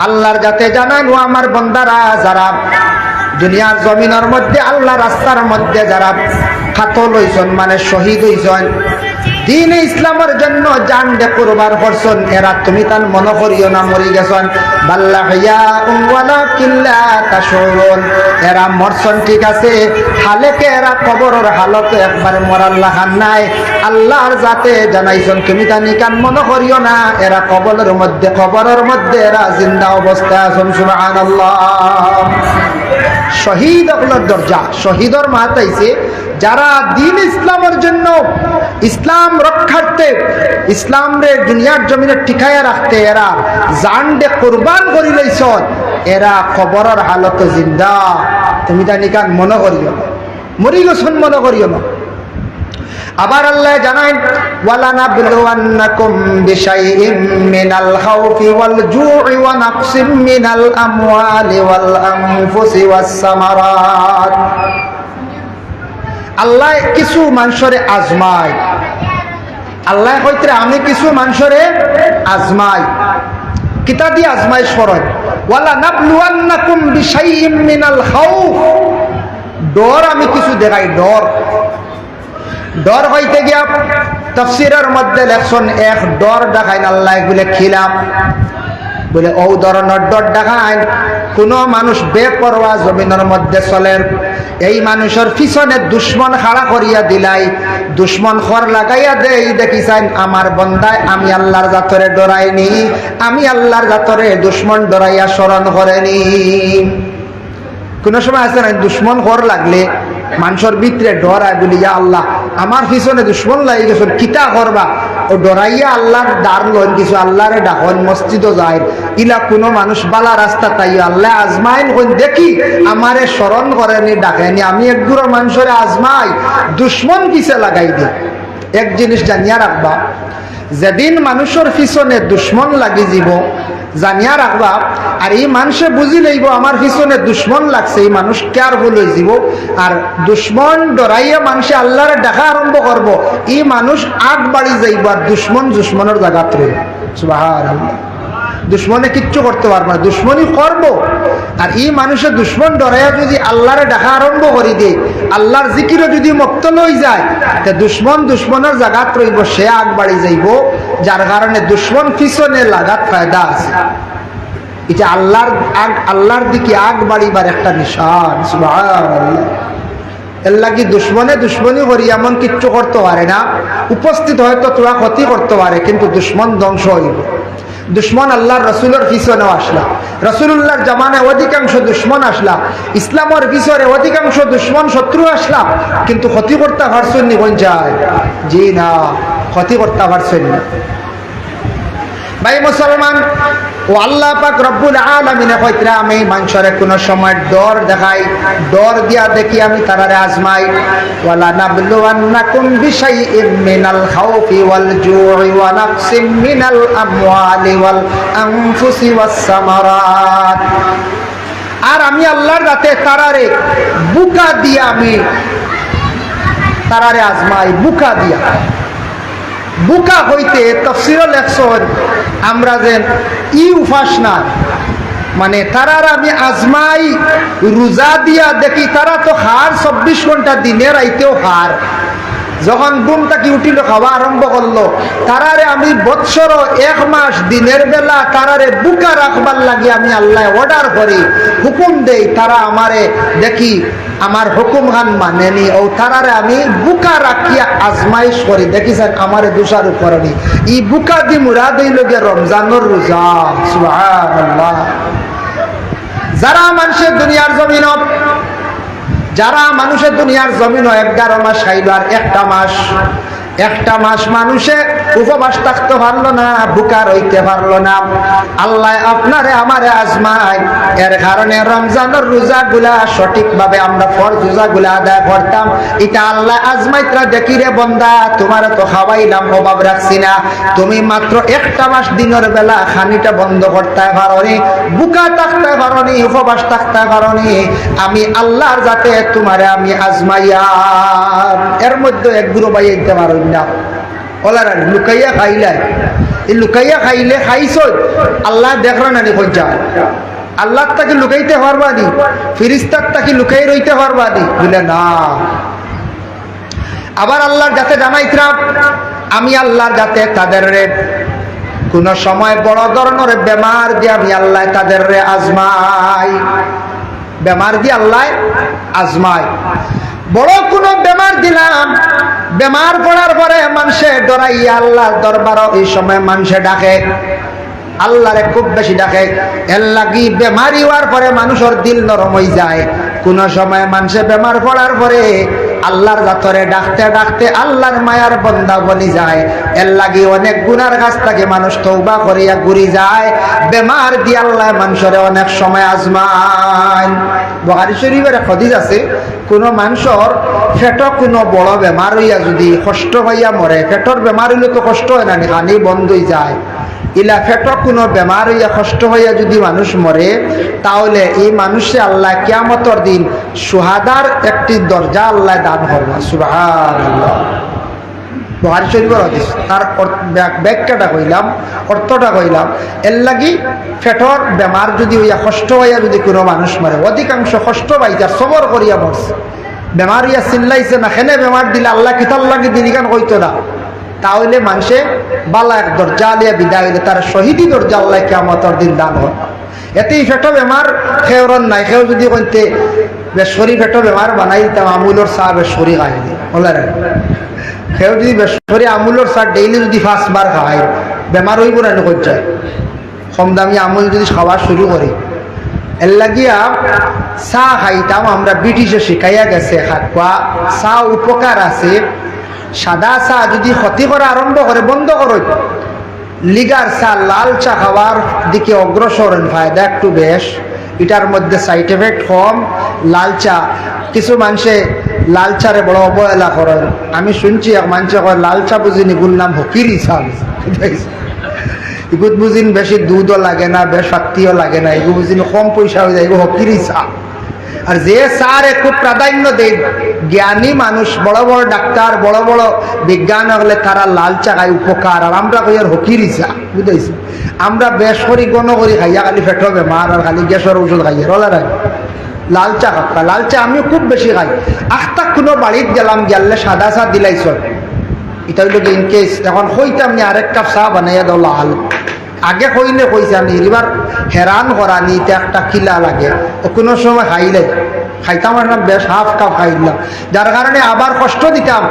আল্লাহর জাতে জানান, ও আমার বান্দারা যারা দুনিয়ার জমিনের মধ্যে আল্লাহ রাস্তার মধ্যে যারা কাতল হইছেন, মানে শহীদ হইছেন, দ্বীন ইসলামের জন্য জান দে কুরবান করছেন, এরা তুমি তান মনে করিও না মরি গেছেন। বাল্লাহিয়াউন ওয়ালাকিন লা তাশউরুন। এরা মরছেন ঠিক আছে, হালেকে এরা কবরের হালতে একবার মরার লাগান নাই। আল্লাহর জাতে জানাইছেন তুমি তানি কান মনে করিও না, এরা কবরের মধ্যে এরা জিন্দা অবস্থায় আছেন। সুবহানাল্লাহ। শহীদ আপনার দরজা, শহীদর মাত আইছে যারা দ্বীন ইসলামের জন্য, ইসলাম রক্ষার্থে, ইসলাম রে দুনিয়ার জমিনে টিকায়া রাখতে এরা জান দে কুরবান করি লইছন, এরা কবরের হালতে জিন্দা। তুমি তা নিকান মনে করিও, মরি গেছেন মনে করিও না। আবার আল্লাহ জানান, ওয়ালা নাবলুওয়ান্নাকুম বিশাইইম মিনাল খাউফি ওয়াল জু'i ওয়া নাকসিম মিনাল আমওয়ালি ওয়াল আনফুসি ওয়াস সামারাত। আল্লাহ কিছু মানুষরে আজমায়, আল্লাহ কইতে আমি কিছু মানুষরে আজমাই। কিতা দিয়ে আজমাই সরয়, ওয়ালা নাবলুওয়ান্নাকুম বিশাইইম মিনাল খাউফ, ডর আমি কিছু দেখাই। ডর, ডর হইতে গিয়া তাফসীরের মধ্যে লেখছেন এক ডর দেখাইন আল্লাহ বলে খিলাম, বলে ও ধরনের ডর দেখাইন কোনো মানুষ বেপরোয়া জমিনের মধ্যে চলেন, এই মানুষের পিছনে দুশ্মন খাড়া করিয়া দিলাই, দুশ্মন খর লাগাইয়া দেই, দেখিছেন আমার বন্দায় আমি আল্লাহর জাতরে ডরাইনি, আমি আল্লাহর জাতরে দুশ্মন ডরাইয়া স্মরণ করেনি। কোন সময় আছে না দুশ্মন খর লাগলে মানুষের ভিতরে ডরায়, বলি যা আল্লাহ আমার পিছনে দুশ্মন লাগি গেছেন, কিতা করবা, ও ডরাইয়া আল্লাহর দ্বার লন, কিছু আল্লাহরে ডাকন, মসজিদও যায়, ইলা কোনো মানুষ বালা রাস্তা তাই আল্লাহ আজমাইন হইন, দেখি আমারে স্মরণ করেনি, ডাকেনি, আমি একগুলো মানুষের আজমাই দুশ্মন কিসে লাগাই দিই। এক জিনিস জানিয়া রাখবা, যেদিন মানুষের পিছনে দুশ্মন লাগি যাব জানিয়া রাখবা, আর এই মানুষে বুঝি লইব আমার পিছনে দুশ্মন লাগছে, এই মানুষ কেয়ারফুল হয়ে যাব। আর দুশ্মন ডরাইয়া মানুষে আল্লাহরে ডাকা আরম্ভ করব, এই মানুষ আগ বাড়ি যাইব, আর দুশ্মনের জায়গা রইব। সুবহানাল্লাহ। দুশ্মনে কিচ্ছু করতে পারবে না, দুশ্মনী করবো। আর এই মানুষের দুশ্মন ডরাইয়া যদি আল্লাহরে ডাকা আরম্ভ করে দেয়, আল্লাহর জিকিরও যদি মুক্ত লই যায়, তে দুশ্মনের জায়গাত রইব, সে আগ বাড়ি যাইব, যার কারণে দুশ্মন পিছনে লাগাত ফায়দা আছে। এটা আল্লাহর দিকে আগ বাড়িবার একটা নিশান। সুবহানাল্লাহ। এর লাগি দুশ্মনী করি এমন কিচ্ছু করতে পারে না, উপস্থিত হয়তো তোরা ক্ষতি করতে পারে, কিন্তু দুশ্মন ধ্বংস হইব। দুশ্মন আল্লাহর রসুলের পিছনেও আসলা, রসুল্লাহর জামানায় অধিকাংশ দুশ্মন আসলা, ইসলামের পিছনে অধিকাংশ দুশ্মন শত্রু আসলা, কিন্তু ক্ষতি করতে পারছেন নি কোন যায়? জি না। ক্ষতি করতে পারছেন না। ভাই মুসলমান, ও আল্লাহ পাক রব্বুল আলামিনে কইতরা আমি মানুষের কোনো সময় ডর দেখাই, ডর দিয়া দেখি আমি তারারে আজমাই। ওয়ালা নাবলুওয়ান্নাকুম বিশাইইম মিনাল খাউফি ওয়াল জু'i ওয়া নাকসিম মিনাল আমওয়ালি ওয়াল আনফুসি ওয়াস সামারাত। আর আমি আল্লাহর রাতে তারারে বুকা দিয়া আমি তারারে আজমাই, বুকা দিয়া। বুকা হইতে তাফসীরে লেখছেন আমরা যেন উপাস না, মানে তারার আমি আজমাই রোজা দিয়া দেখি তারা তো হার 24 ঘন্টা দিনে রাইতেও হার। যখন ঘুম থেকে উঠিল খাওয়া আরম্ভ করলো, তারারে আমি বৎসর 1 মাস দিনের বেলা তারারে বুকা রাখবার লাগে আমি আল্লাহ অর্ডার করি, হুকুম দেই, তারা আমারে দেখি আমার হুকুম খান মানেনি, ও তারারে আমি বুকা রাখিয়া আজমাইশ করি, দেখিছেন আমারে দুসার উপরনি। ই বুকা দি মুরাদ হইল গে রমজানের রোজা। সুবহানাল্লাহ। যারা মানুষের দুনিয়ার জমিন, যারা মানুষের দুনিয়ার জমিন 11 মাস খাইল, আর একটা মাস মানুষে উপবাস থাকতে পারলো না, বুকা রইতে পারলো না। আল্লাহ আপনারে আমারে আজমায়, এর কারণে রমজানের রোজা গুলা সঠিকভাবে আমরা ফরজ রোজা গুলা আদায় করতাম। এটা আল্লাহ আজমাইতরা দেখি রে বন্দা, তোমার তো খাওয়াইলাম, অভাব রাখছি না, তুমি মাত্র 1টা মাস দিনের বেলা খানিটা বন্ধ করতে পারোনি, বুকা থাকতে পারোনি, উপবাস থাকতে পারোনি, আমি আল্লাহর যাতে তোমারে আমি আজমাইয়া। এর মধ্যে এক গুরু ভাই দিতে পারো না, ওলার লুকাইয়া খাইলাই, এই লুকাইয়া খাইলে খাইছ আল্লাহ দেখরা নানি খোঁজা, আল্লাহ তাকে লুকাইতে পারবা নি, ফিরিস্তার তাকে লুকাই রইতে পারবা নি, বলে না। আবার আল্লাহর যাতে জানাইতরাম আমি আল্লাহর যাতে তাদের কোন সময় বড় ধরনের বেমার দিয়ে আমি আল্লাহ তাদের আজমাই, বেমার দিয়ে আল্লাহ আজমাই। বড় কোন বেমার দিলাম, বেমার পড়ার পরে মানুষে ডরাইয়া আল্লাহর দরবার এই সময় মানুষে ডাকে, আল্লাহরে খুব বেশি ডাকে। এর লাগি বেমারি হওয়ার পরে মানুষের দিল নরম হয়ে যায়। কোন সময় মানুষে বেমার পড়ার পরে আল্লাহর জাতরে ডাকতে ডাকতে আল্লাহর মায়ার বন্দা বনি যায়। এর লাগি অনেক গুনার কাছ থেকে মানুষ তওবা করিয়া ঘুরি যায়। বেমার দিয়ে আল্লাহ মানুষের অনেক সময় আজমায়। বুখারী শরীফের হাদিস আছে, কোন মানুষের পেট কোনো বড় বেমার হইয়া যদি কষ্ট হইয়া মরে, পেটর বেমার হইলে তো কষ্ট হয় না, খানি বন্ধ হয়ে যায়, ইলা পেট কোনো বেমার হইয়া কষ্ট হইয়া যদি মানুষ মরে, তাহলে এই মানুষে আল্লাহ কিয়ামতের দিন সুহাদার একটি দরজা আল্লাহ দান করবে। সুবহানাল্লাহ। বুখারী শরীফের হাদিস, তার ব্যাখ্যাটা কইলাম, অর্থটা কইলাম। এর লাগি পেটর বেমার যদি হইয়া কষ্ট হইয়া যদি কোনো মানুষ মরে, অধিকাংশ কষ্ট পাইছে, সবর করিয়া মরছে, বেমার হইয়া চিল্লাইছে না, খেনে বেমার দিলে আল্লাহ কিতাল লাগি দিনিকান কইতো না, তাহলে মানুষে বালা এক দরজা আলিয়া বিদায় হইলে তার শহীদি দরজা আল্লাহ কিয়ামতের দিন দান হয়। এতেই পেট বেমার খেওরন নাই, খেও যদি কইতে বেশরি পেট বেমার বানাই দিতাম, আমুলর চাহ বেশরি খাই দি বলার, খেও যদি বেশরি আমুলর চাহ ডেইলি যদি 5 বার খায়, বেমার হইব না কই যায়। কম দামি আমুল যদি খাওয়া শুরু করি, এর লাগিয়া চাহ খাইতাম আমরা, ব্রিটিশে শিখাইয়া গেছে খাওয়া চাহ উপকার আছে। সাদা চা যদি ক্ষতি করা আরম্ভ করে, বন্ধ করো। লিগার চা, লাল চা খাওয়ার দিকে অগ্রসর, ফায়দা একটু বেশ, এটার মধ্যে সাইড এফেক্ট কম। লাল চা, কিছু মানুষে লাল চারে বড় অবহেলা করেন। আমি শুনছি এক মানুষে কয় লাল চা বুঝিনি, গুল নাম হকিরি চা, এগুলো বুঝিন বেশি দুধও লাগে না, বেশ শক্তিও লাগে না, এগুলো বুঝিন কম পয়সা হয়ে যায়, এগুলো হকিরি চা। আর যে চারে খুব প্রাধান্য দেয় জ্ঞানী মানুষ, বড় বড় ডাক্তার, বড় বড় বিজ্ঞান হলে তারা লাল চা খায় উপকার, আর আমরা কই আর হকিরি চা, বুঝাইছি। আমরা বেশ করি গণ করি খাইয়া খালি পেট বেমার আর খালি গ্যাসের ওষুধ খাইয়া রলার লাল চা খাপ্পা। লাল চা আমিও খুব বেশি খাই। আখতা কোনো বাড়িত গেলাম, গেলে সাদা চা দিলাইছ, এটা হইল ইনকেস এখন হইতাম নি আরেক কাপ চা বানাইয়া দাও লাল। আগে কইলে কইছে আমি এবার হেরান করা নি, একটা কিলা লাগে, ও কোনো সময় খাইতাম না, বেশ হাফ কাপ খাইলাম, যার কারণে আবার কষ্ট দিতাম,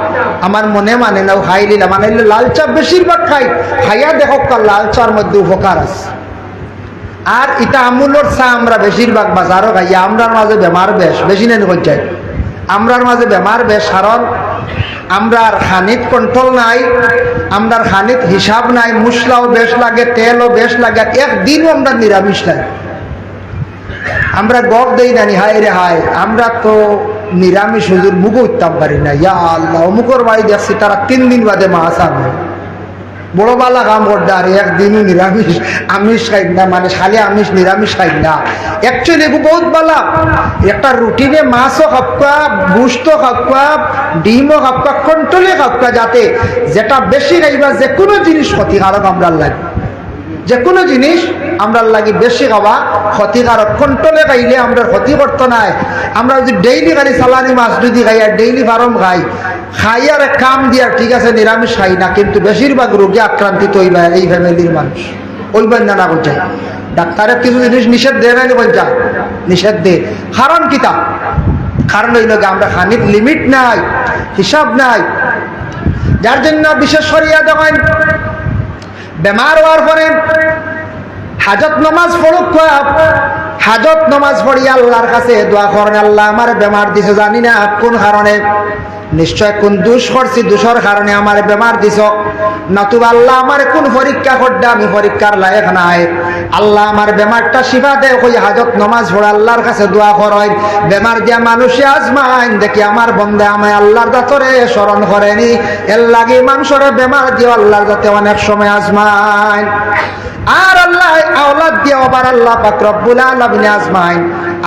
আমার মনে মানে না, খাই নিলাম। মানে লাল চা বেশিরভাগ খাইয়া দেখো লাল চার মধ্যে উপকার আছে। আর এটা আমুলর চা আমরা বেশিরভাগ বাজারও খাইয়া, আমরার মাঝে বেমার বেশ বেশি নেই যায়, আমরার মাঝে বেমার বেশ, কারণ আমরার খানিত কন্ট্রোল নাই, আমরার খানিত হিসাব নাই, মশলাও বেশ লাগে, তেলও বেশ লাগে, একদিনও আমরা নিরামিষ নাই। আমরা গপ দেই না, হায় রে হায়, আমরা তো নিরামিষ হুজুর মুখ উঠতাম পারি না। ইয়া আল্লাহ, অমুকর বাড়ি দেখছি তারা 3 দিন বাদে মাছ আনে, বড় বালা কাম করতে, আর একদিনও নিরামিষ আমিষ খাই না, মানে খালি আমিষ নিরামিষ খাই না। অ্যাকচুয়ালি এগু বহুত বালা, একটা রুটিনে মাছও খাপকা, বুঝতো খাপকা, ডিমও খাপকা, কন্ট্রোলে খাপকা, যাতে যেটা বেশি খাইবা যে কোনো জিনিস ক্ষতিকারক আমরা লাগে, যে কোনো জিনিস আমরা লাগি বেশি খাওয়া ক্ষতিকারক। কন্ট্রোলে খাইলে আমরা ক্ষতি করতো নাই। আমরা যদি ডেইলি খালি সালানি মাছ যদি খাই আর ডেইলি ফার্ম খাই, খাই আর কাম দিয়া ঠিক আছে নিরামিষ খাই না, কিন্তু বেশিরভাগ রোগে আক্রান্তিত হইবা এই ফ্যামিলির মানুষ, ওইবার না করছে। ডাক্তারের কিছু জিনিস নিষেধ দেয় না, বলছা নিষেধ দে, কারণ কিতা? কারণ হইল আমরা খানির লিমিট নাই, হিসাব নাই, যার জন্য বিশেষ করিয়া দেখেন বেমার হওয়ার পরে হাজত নমাজ পড়ুক, হাজত নমাজ পড়ি আল্লাহর কাছে দোয়া করেন, আল্লাহ আমার বেমার দিছো, জানি না কোন কারণে, নিশ্চয় কোন দোষ করছি, দোষের কারণে আমার বেমার দিছ, নতুবা আল্লাহ আমার কোন পরীক্ষা করতে আমি পরীক্ষার লায়ক নাই, আল্লাহ আমার বেমারটা শিফা দে। ওই হাজত নমাজ পড়ে আল্লাহর কাছে দোয়া করেন। বেমার দিয়া মানুষে আজমাইন দেখি আমার বন্ধে আমায় আল্লাহর দাতরে স্মরণ করেনি, এর লাগে মানুষের বেমার দিয়ে আল্লাহর দাতে অনেক সময় আজমাইন। আর আল্লাহ আওলাদ দিয়ে আবার আল্লাহ পাক রব্বুল আলামিন আজমাইন।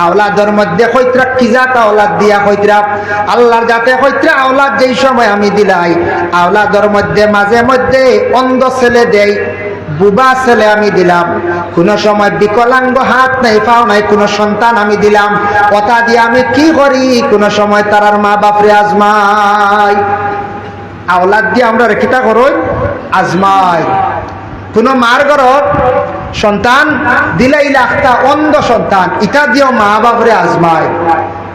আওলাদের মধ্যে কইত্রা কি জাত আওলাদ দিয়া কইত্রা আল্লাহর যাতে কইত্রা আওলাদ যেই সময় আমি দিলাই, আওলাদের মধ্যে মাঝে মধ্যে অন্ধ ছেলে দেই, বুবা ছেলে আমি দিলাম, কোন সময় বিকলাঙ্গ হাত নাই পাও নাই কোন সন্তান আমি দিলাম। কথা দিয়ে আমি কি করি, কোন সময় তারার মা বাপরে আজমাই। আওলাদ দিয়ে আমরা রেখিতা করই আজমাই। কোন মার ঘরত সন্তান দিলাই লাখটা অন্ধ সন্তান, ইটা দিয়েও মা বাপরে আজমায়।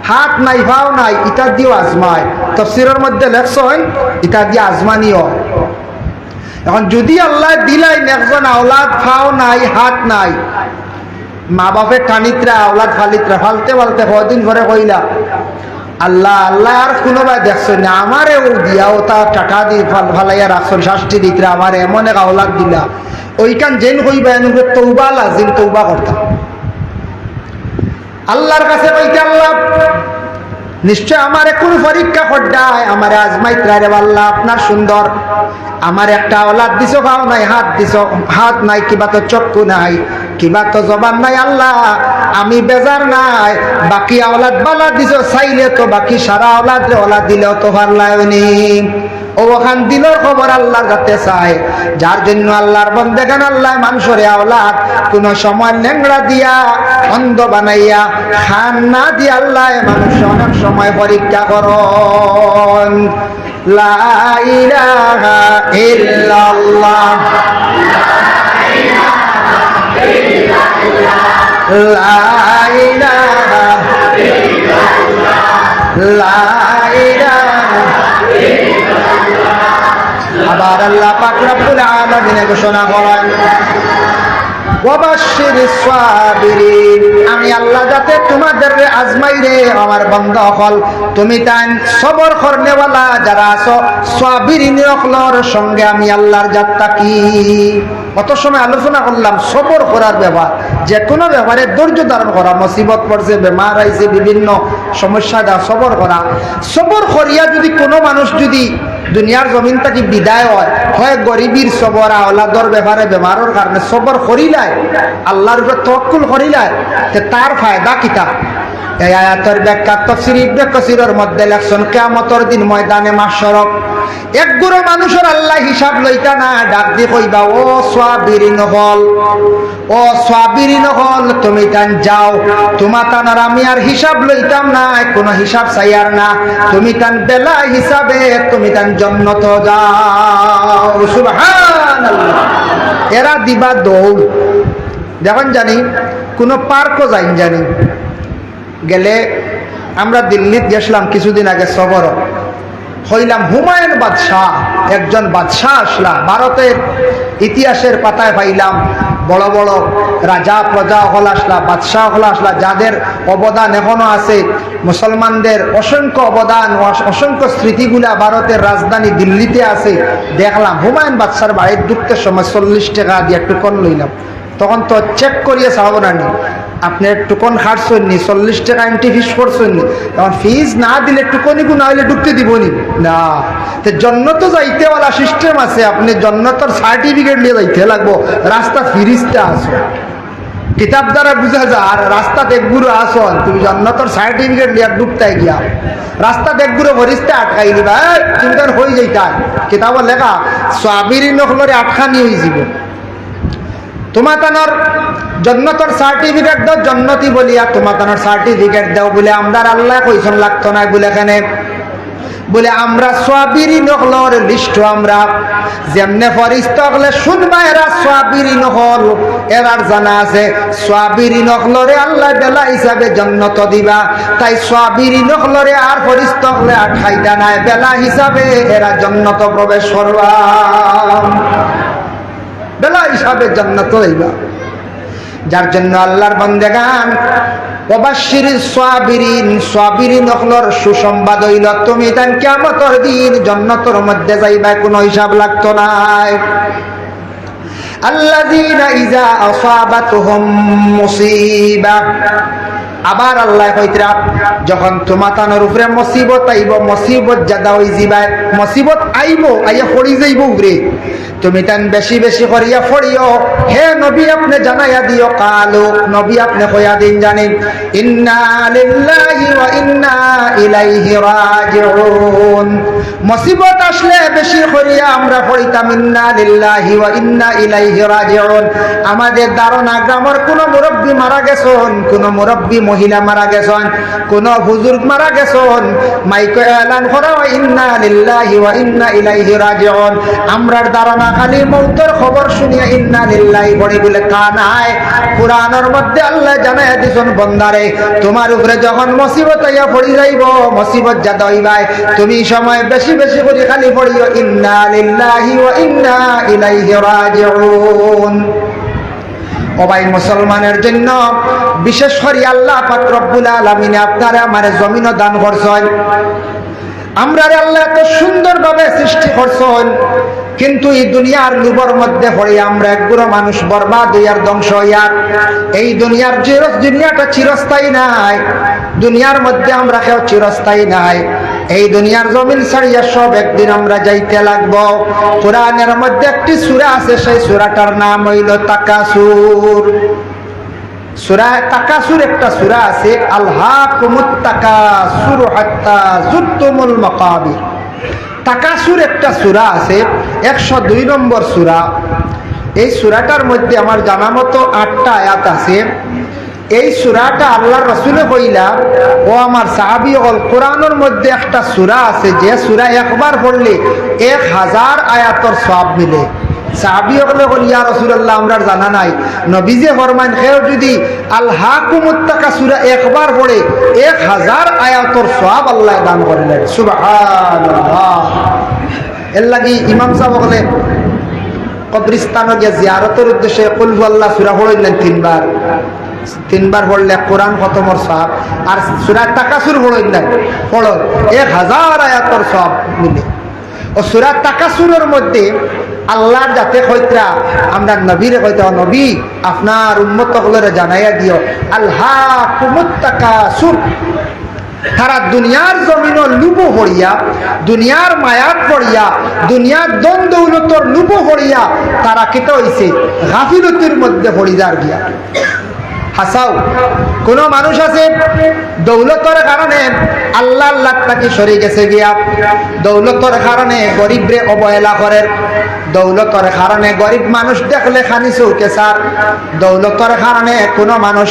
হাত নাই পাও নাই, ইটা দিয়েও আজমায়। তাফসীরের মধ্যে লেখছেন ইটা দিয়ে আজমানিও। এখন যদি আল্লাহ দিলাই একজন আওলাদ পাও নাই, হাত নাই, মা বাপের টানিত্রা আওলাদ ফালিত্রা ফালতে ফালতে কদিন পরে কইলা আল্লাহ আল্লাহ আর কোনোবাই দেখছো না আমারে ও দিয়াও তা টাকা দিয়ে ফালাইয়া রাখছেন শাস্তি দিতরা আমার এমন এক আওলাদ দিলা, ওইখান যেন কইবা এনুকে তৌবা লাজিম তৌবা করতাম। আল্লাহর কাছে কইতে আল্লাহ নিশ্চয় আমার কোন পরীক্ষা করদায়, আমার আজমাইত্রা রে আল্লাহ আপনার সুন্দর, আমার একটা আওলাদ দিছো পাও নাই, হাত দিছো হাত নাই, কিবা তো চক্ষু নাই, কিবা তো জবান নাই, আল্লাহ আমি বেজার নাই, বাকি আওলাদ বালা দিছো, চাইলে তো বাকি সারা আওলাদ রে ওলা দিলেও তো পারলাইনি। ওখান দিলর খবর আল্লাহর কাছে চায়, যার জন্য আল্লাহর বন্দেগান আল্লাহ মানুষের আওলাদ কোন সময় ল্যাংড়া দিয়া অন্ধ বানাইয়া খান না দিয়া আল্লাহ মানুষ অনেক সময় পরীক্ষা করন। লা ইলাহা ইল্লাল্লাহ, লা ইলাহা ইল্লাল্লাহ, লা ইলাহা। আবার আল্লাহ পাক রব্বুল আলামিন ঘোষণা করেন ওয়াবাশশিরিস সাবিরিন, আমি আল্লাহ যাতে তোমাদের আজমাই রে আমার বান্দা হল, তুমি তাই সবর করনেওয়ালা যারা আছো সাবিরিন হলর সঙ্গে আমি আল্লাহর জাত থাকি। কত সময় আলোচনা করলাম সবর করার ব্যাপার, যে কোনো ব্যাপারে ধৈর্য ধারণ করা, মুসিবত পড়ছে, বেমার আইছে, বিভিন্ন সমস্যা দা সবর করা। সবর করিয়া যদি কোনো মানুষ যদি দুনিয়ার জমিন থেকে বিদায় হয় গরিবীর সবর, আওলাদর ব্যাপারে বেমারের কারণে সবর করিলায়, আল্লাহর উপর তাওয়াক্কুল করিলায়, তার ফায়দা কিতা? এই আয়াতের ব্যাখ্যা তাফসীর ইবনে কাসীরের মধ্যে লেখছেন কিয়ামতের দিন ময়দানে মাহশরক একগুলো মানুষের আল্লাহ হিসাব লইতা না, ডাক দিয়ে কইবা ও সাবিরিন হল, ও সাবিরিন হল তুমি তান যাও, তোমা তানার আমি আর হিসাব লইতাম না, কোনো হিসাব চাইয়ার না, তুমি তান বেলা হিসাবে তুমি তান জান্নাত যাও। সুবহানাল্লাহ। এরা দিবা দৌড়। যখন জানি কোনো পার্কও যাই জানি গেলে, আমরা দিল্লিতে গেছিলাম কিছুদিন আগে সফর, হইলাম হুমায়ুন বাদশাহ একজন বাদশাহ আসলা। ভারতের ইতিহাসের পাতায় পাইলাম বড় বড় রাজা প্রজা হল আসলা, বাদশাহ হল আসলা, যাদের অবদান এখনো আছে। মুসলমানদের অসংখ্য অবদান, অসংখ্য স্মৃতিগুলা ভারতের রাজধানী দিল্লিতে আছে। দেখলাম হুমায়ুন বাদশার বাড়ির ঢুকতে সময় 40 টাকা দিয়ে টোকন লইলাম। তখন তো চেক করিয়ে চাব না নি, আপনি টোকন খাটছেন নি, 40 টাকা এন্ট্রি ফিস করছেন নি, তখন ফিস না দিলে টোকনিকু না হইলে ঢুকতে দিব নি না। তো জন্নত যাইতেওয়ালা সিস্টেম আছে, আপনি জন্নতর সার্টিফিকেট নিয়ে যাইতে লাগবো। রাস্তা ফিরিস্তা আসো, কিতাব দ্বারা বুঝা যায়। আর রাস্তা দেখগুলো আসন, তুমি জন্নতর সার্টিফিকেট নিয়ে ঢুকতে গিয়া রাস্তা দেখগুলো ফরিস্তা আটকাই দিবা, চিন্তার হয়ে যাইতাই। কিতাবর লেখা সাবিরি নখলরে আটকানি হয়ে যাব। তোমাতানোর জন্নতর সার্টিফিকেট দাও, জন্নতি বলিয়া তোমাতানোর সার্টিফিকেট দাও বলে আমরা আল্লাহ কইসন লাগতো না বলে এখানে বলে আমরা সাবিরি নখলর লিস্ট, আমরা যেমনে ফরিস্তা হলে শুনবা এরা সাবিরি নখল, এরার জানা আছে সাবিরি নখলরে আল্লাহ বেলা হিসাবে জন্নত দিবা। তাই সাবিরি নখলরে আর ফরিস্তা হলে আর খাইতা নাই, বেলা হিসাবে এরা জন্নত প্রবেশ করবা, বেলা হিসাবে জান্নাত হইবা। যার জন্য আল্লাহর বান্দাগান ওয়াবাশশিরিস সাবিরিন, সাবিরিন হলর সুসংবাদ হইল তুমি তান কিয়ামতের দিন জান্নাতের মধ্যে যাইবা, কোনো হিসাব লাগতো না। আল্লাযীনা ইযা আসাবাতুহুম মুসিবা, আবার আল্লাহ কইতরা যখন তোমাতানোর উপরে মুসিবত আইব, মুসিবত জাদা হই যাবে, মুসিবত আইব আইয়া পড়ি যাইব উপরে, তুমি তান বেশি বেশি করিয়া পড়িও। হে নবী আপনি জানাইয়া দিও, কালো নবী আপনি কইয়া দিন জানেন ইন্না লিল্লাহি ওয়া ইন্না ইলাইহি রাজিউন। মুসিবত আসলে বেশি করিয়া আমরা পড়িতাম ইন্না লিল্লাহি ওয়া ইন্না ইলাইহি রাজিউন। আমাদের দারোনা গ্রামের কোন মুরব্বী মারা গেছেন, কোন মুরব্বী মহিলা মারা গেছেন, কোন বুজুর্গ মারা গেছেন, মাইকে এলান করা ইন্না লিল্লাহি ওয়া ইন্না ইলাইহি রাজিউন। আমরার দারোনা খালি মৌতের খবর শুনিয়া ইন্না লিল্লাহি পড়ে বলে তা নাই। কুরআনের মধ্যে আল্লাহ জানাইয়া দিছেন বান্দারে তোমার উপরে যখন মুসিবত আইয়া পড়ি যাইব, মুসিবত জাদা হইবাই, তুমি সময় বেশি বেশি করে খালি পড়িও ইন্না লিল্লাহি ওয়া ইন্না ইলাইহি রাজিউন। ও ভাই মুসলমানের জন্য বিশেষ করে আল্লাহ পাক রব্বুল আলামিন আপনারে আমারে জমিন দান করছেন, আমরা আল্লাহ এত সুন্দরভাবে সৃষ্টি করছেন, কিন্তু এই দুনিয়ার লোভের মধ্যে পড়ে আমরা একগুলো মানুষ বরবাদ হইয়ার ধ্বংস হইয়ার। এই দুনিয়াটা চিরস্থায়ী নাই, দুনিয়ার মধ্যে আমরা কেউ চিরস্থায়ী নাই। এই দুনিয়ার জমিন ছাড়িয়া সব একদিন আমরা যাইতে লাগবো। কোরআনের মধ্যে একটি সূরা আছে, সেই সূরাটার নাম হইল তাকাসুর। সূরা তাকাসুর একটা সূরা আছে, আলহাকুমুত তাকাসুর হাত্তা যুরতুমুল মাকাবির। তাকাসুর একটা সূরা আছে, 102 নম্বর সূরা। এই সূরাটার মধ্যে আমার জানা মতো 8টা আয়াত আছে। এই সূরাটা আল্লাহর রাসূলে কইলা ও আমার সাহাবী হল, কোরআনের মধ্যে একটা সূরা আছে যে সূরা একবার পড়লে 1000 আয়াতের সওয়াব মিলে। সাহাবী হলে বল ইয়া রাসূলুল্লাহ আমরা জানা নাই, নবীজি ফরমান কেউ যদি আলহাকুমুত তাকাসুর একবার পড়ে 1000 আয়াতের সওয়াব আল্লাহ দান করিলেন। সুবহানাল্লাহ। এর লাগি ইমাম সাহেব বলে কবরস্থানে গিয়ে জিয়ারতের উদ্দেশ্যে কুল হুয়াল্লাহ সূরা পড়লেন 3বার পড়লে কোরআন খতমের সওয়াব, আর সূরা তাকাসুর পড়লেন পড়ো 1000 আয়াতের সওয়াব মিলে। ও সূরা তাকাসুরের মধ্যে আল্লাহর যাতে কইতরা আমরা নবীরে কইতে, নবী আপনার উম্মত সকলরে জানাইয়া দিও আলহাকুমুত তাকাসুর। তারা দুনিয়ার জমিন লুপ হরিয়া, দুনিয়ার মায়াত পড়িয়া, দুনিয়ার দন দৌলতর লুপ হরিয়া তারা কেটে হইছে গাফিলতির মধ্যে পড়ি যার গিয়া। হাসাও কোন মানুষ আছে দৌলতের কারণে আল্লাহ তাকে সরে গেছে গিয়া, দৌলতের কারণে গরিবরে অবহেলা করে, দৌলতের কারণে গরিব মানুষ দেখলে খানি চৌকে সার, দৌলতের কারণে কোন মানুষ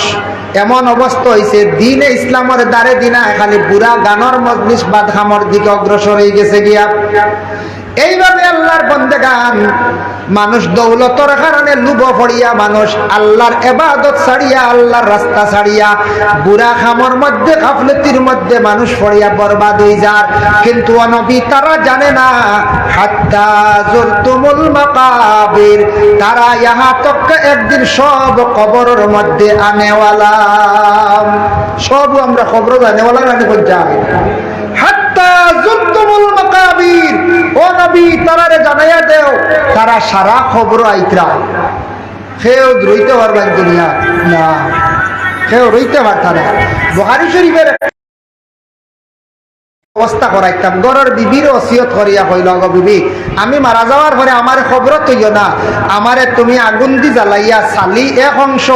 এমন অবস্থা হয়েছে দিনে ইসলামের দ্বারে দিনা খালি বুড়া গানের মজলিস বাদখামর দিকে অগ্রসর হয়ে গেছে গিয়া। এইভাবে আল্লাহর বন্দেগান মানুষ দৌলতর কারণে লুভ পড়িয়া মানুষ আল্লাহর ইবাদত ছাড়িয়া আল্লাহর রাস্তা ছাড়িয়া বুড়া খামর মধ্যে গাফলতির মধ্যে মানুষ পড়িয়া বরবাদ হয়ে যায়। কিন্তু নবী তারা জানে না হাত্তা যুরতুমুল মাকাবির, তারা ইহা তক একদিন সব কবরের মধ্যে আনেওয়ালা, সব আমরা কবর আনেওয়ালা রানি কই যায়। হাত্তা যুরতুমুল মাকাবির, ও নবী তারারে জানাইয়া দেও তারা সারা খবর আইতরা। কেউ রইতে পারবেন দুনিয়া না, কেউ রইতে পারতা না। বুখারী শরীফের অবস্থা করাইতাম, গরের বিবির ওসিয়ত করিয়া কইল, গো বিবি আমি মারা যাওয়ার পরে আমার খবর তৈয় না, আমারে তুমি আগুন দি জ্বালাইয়া চালি এক অংশ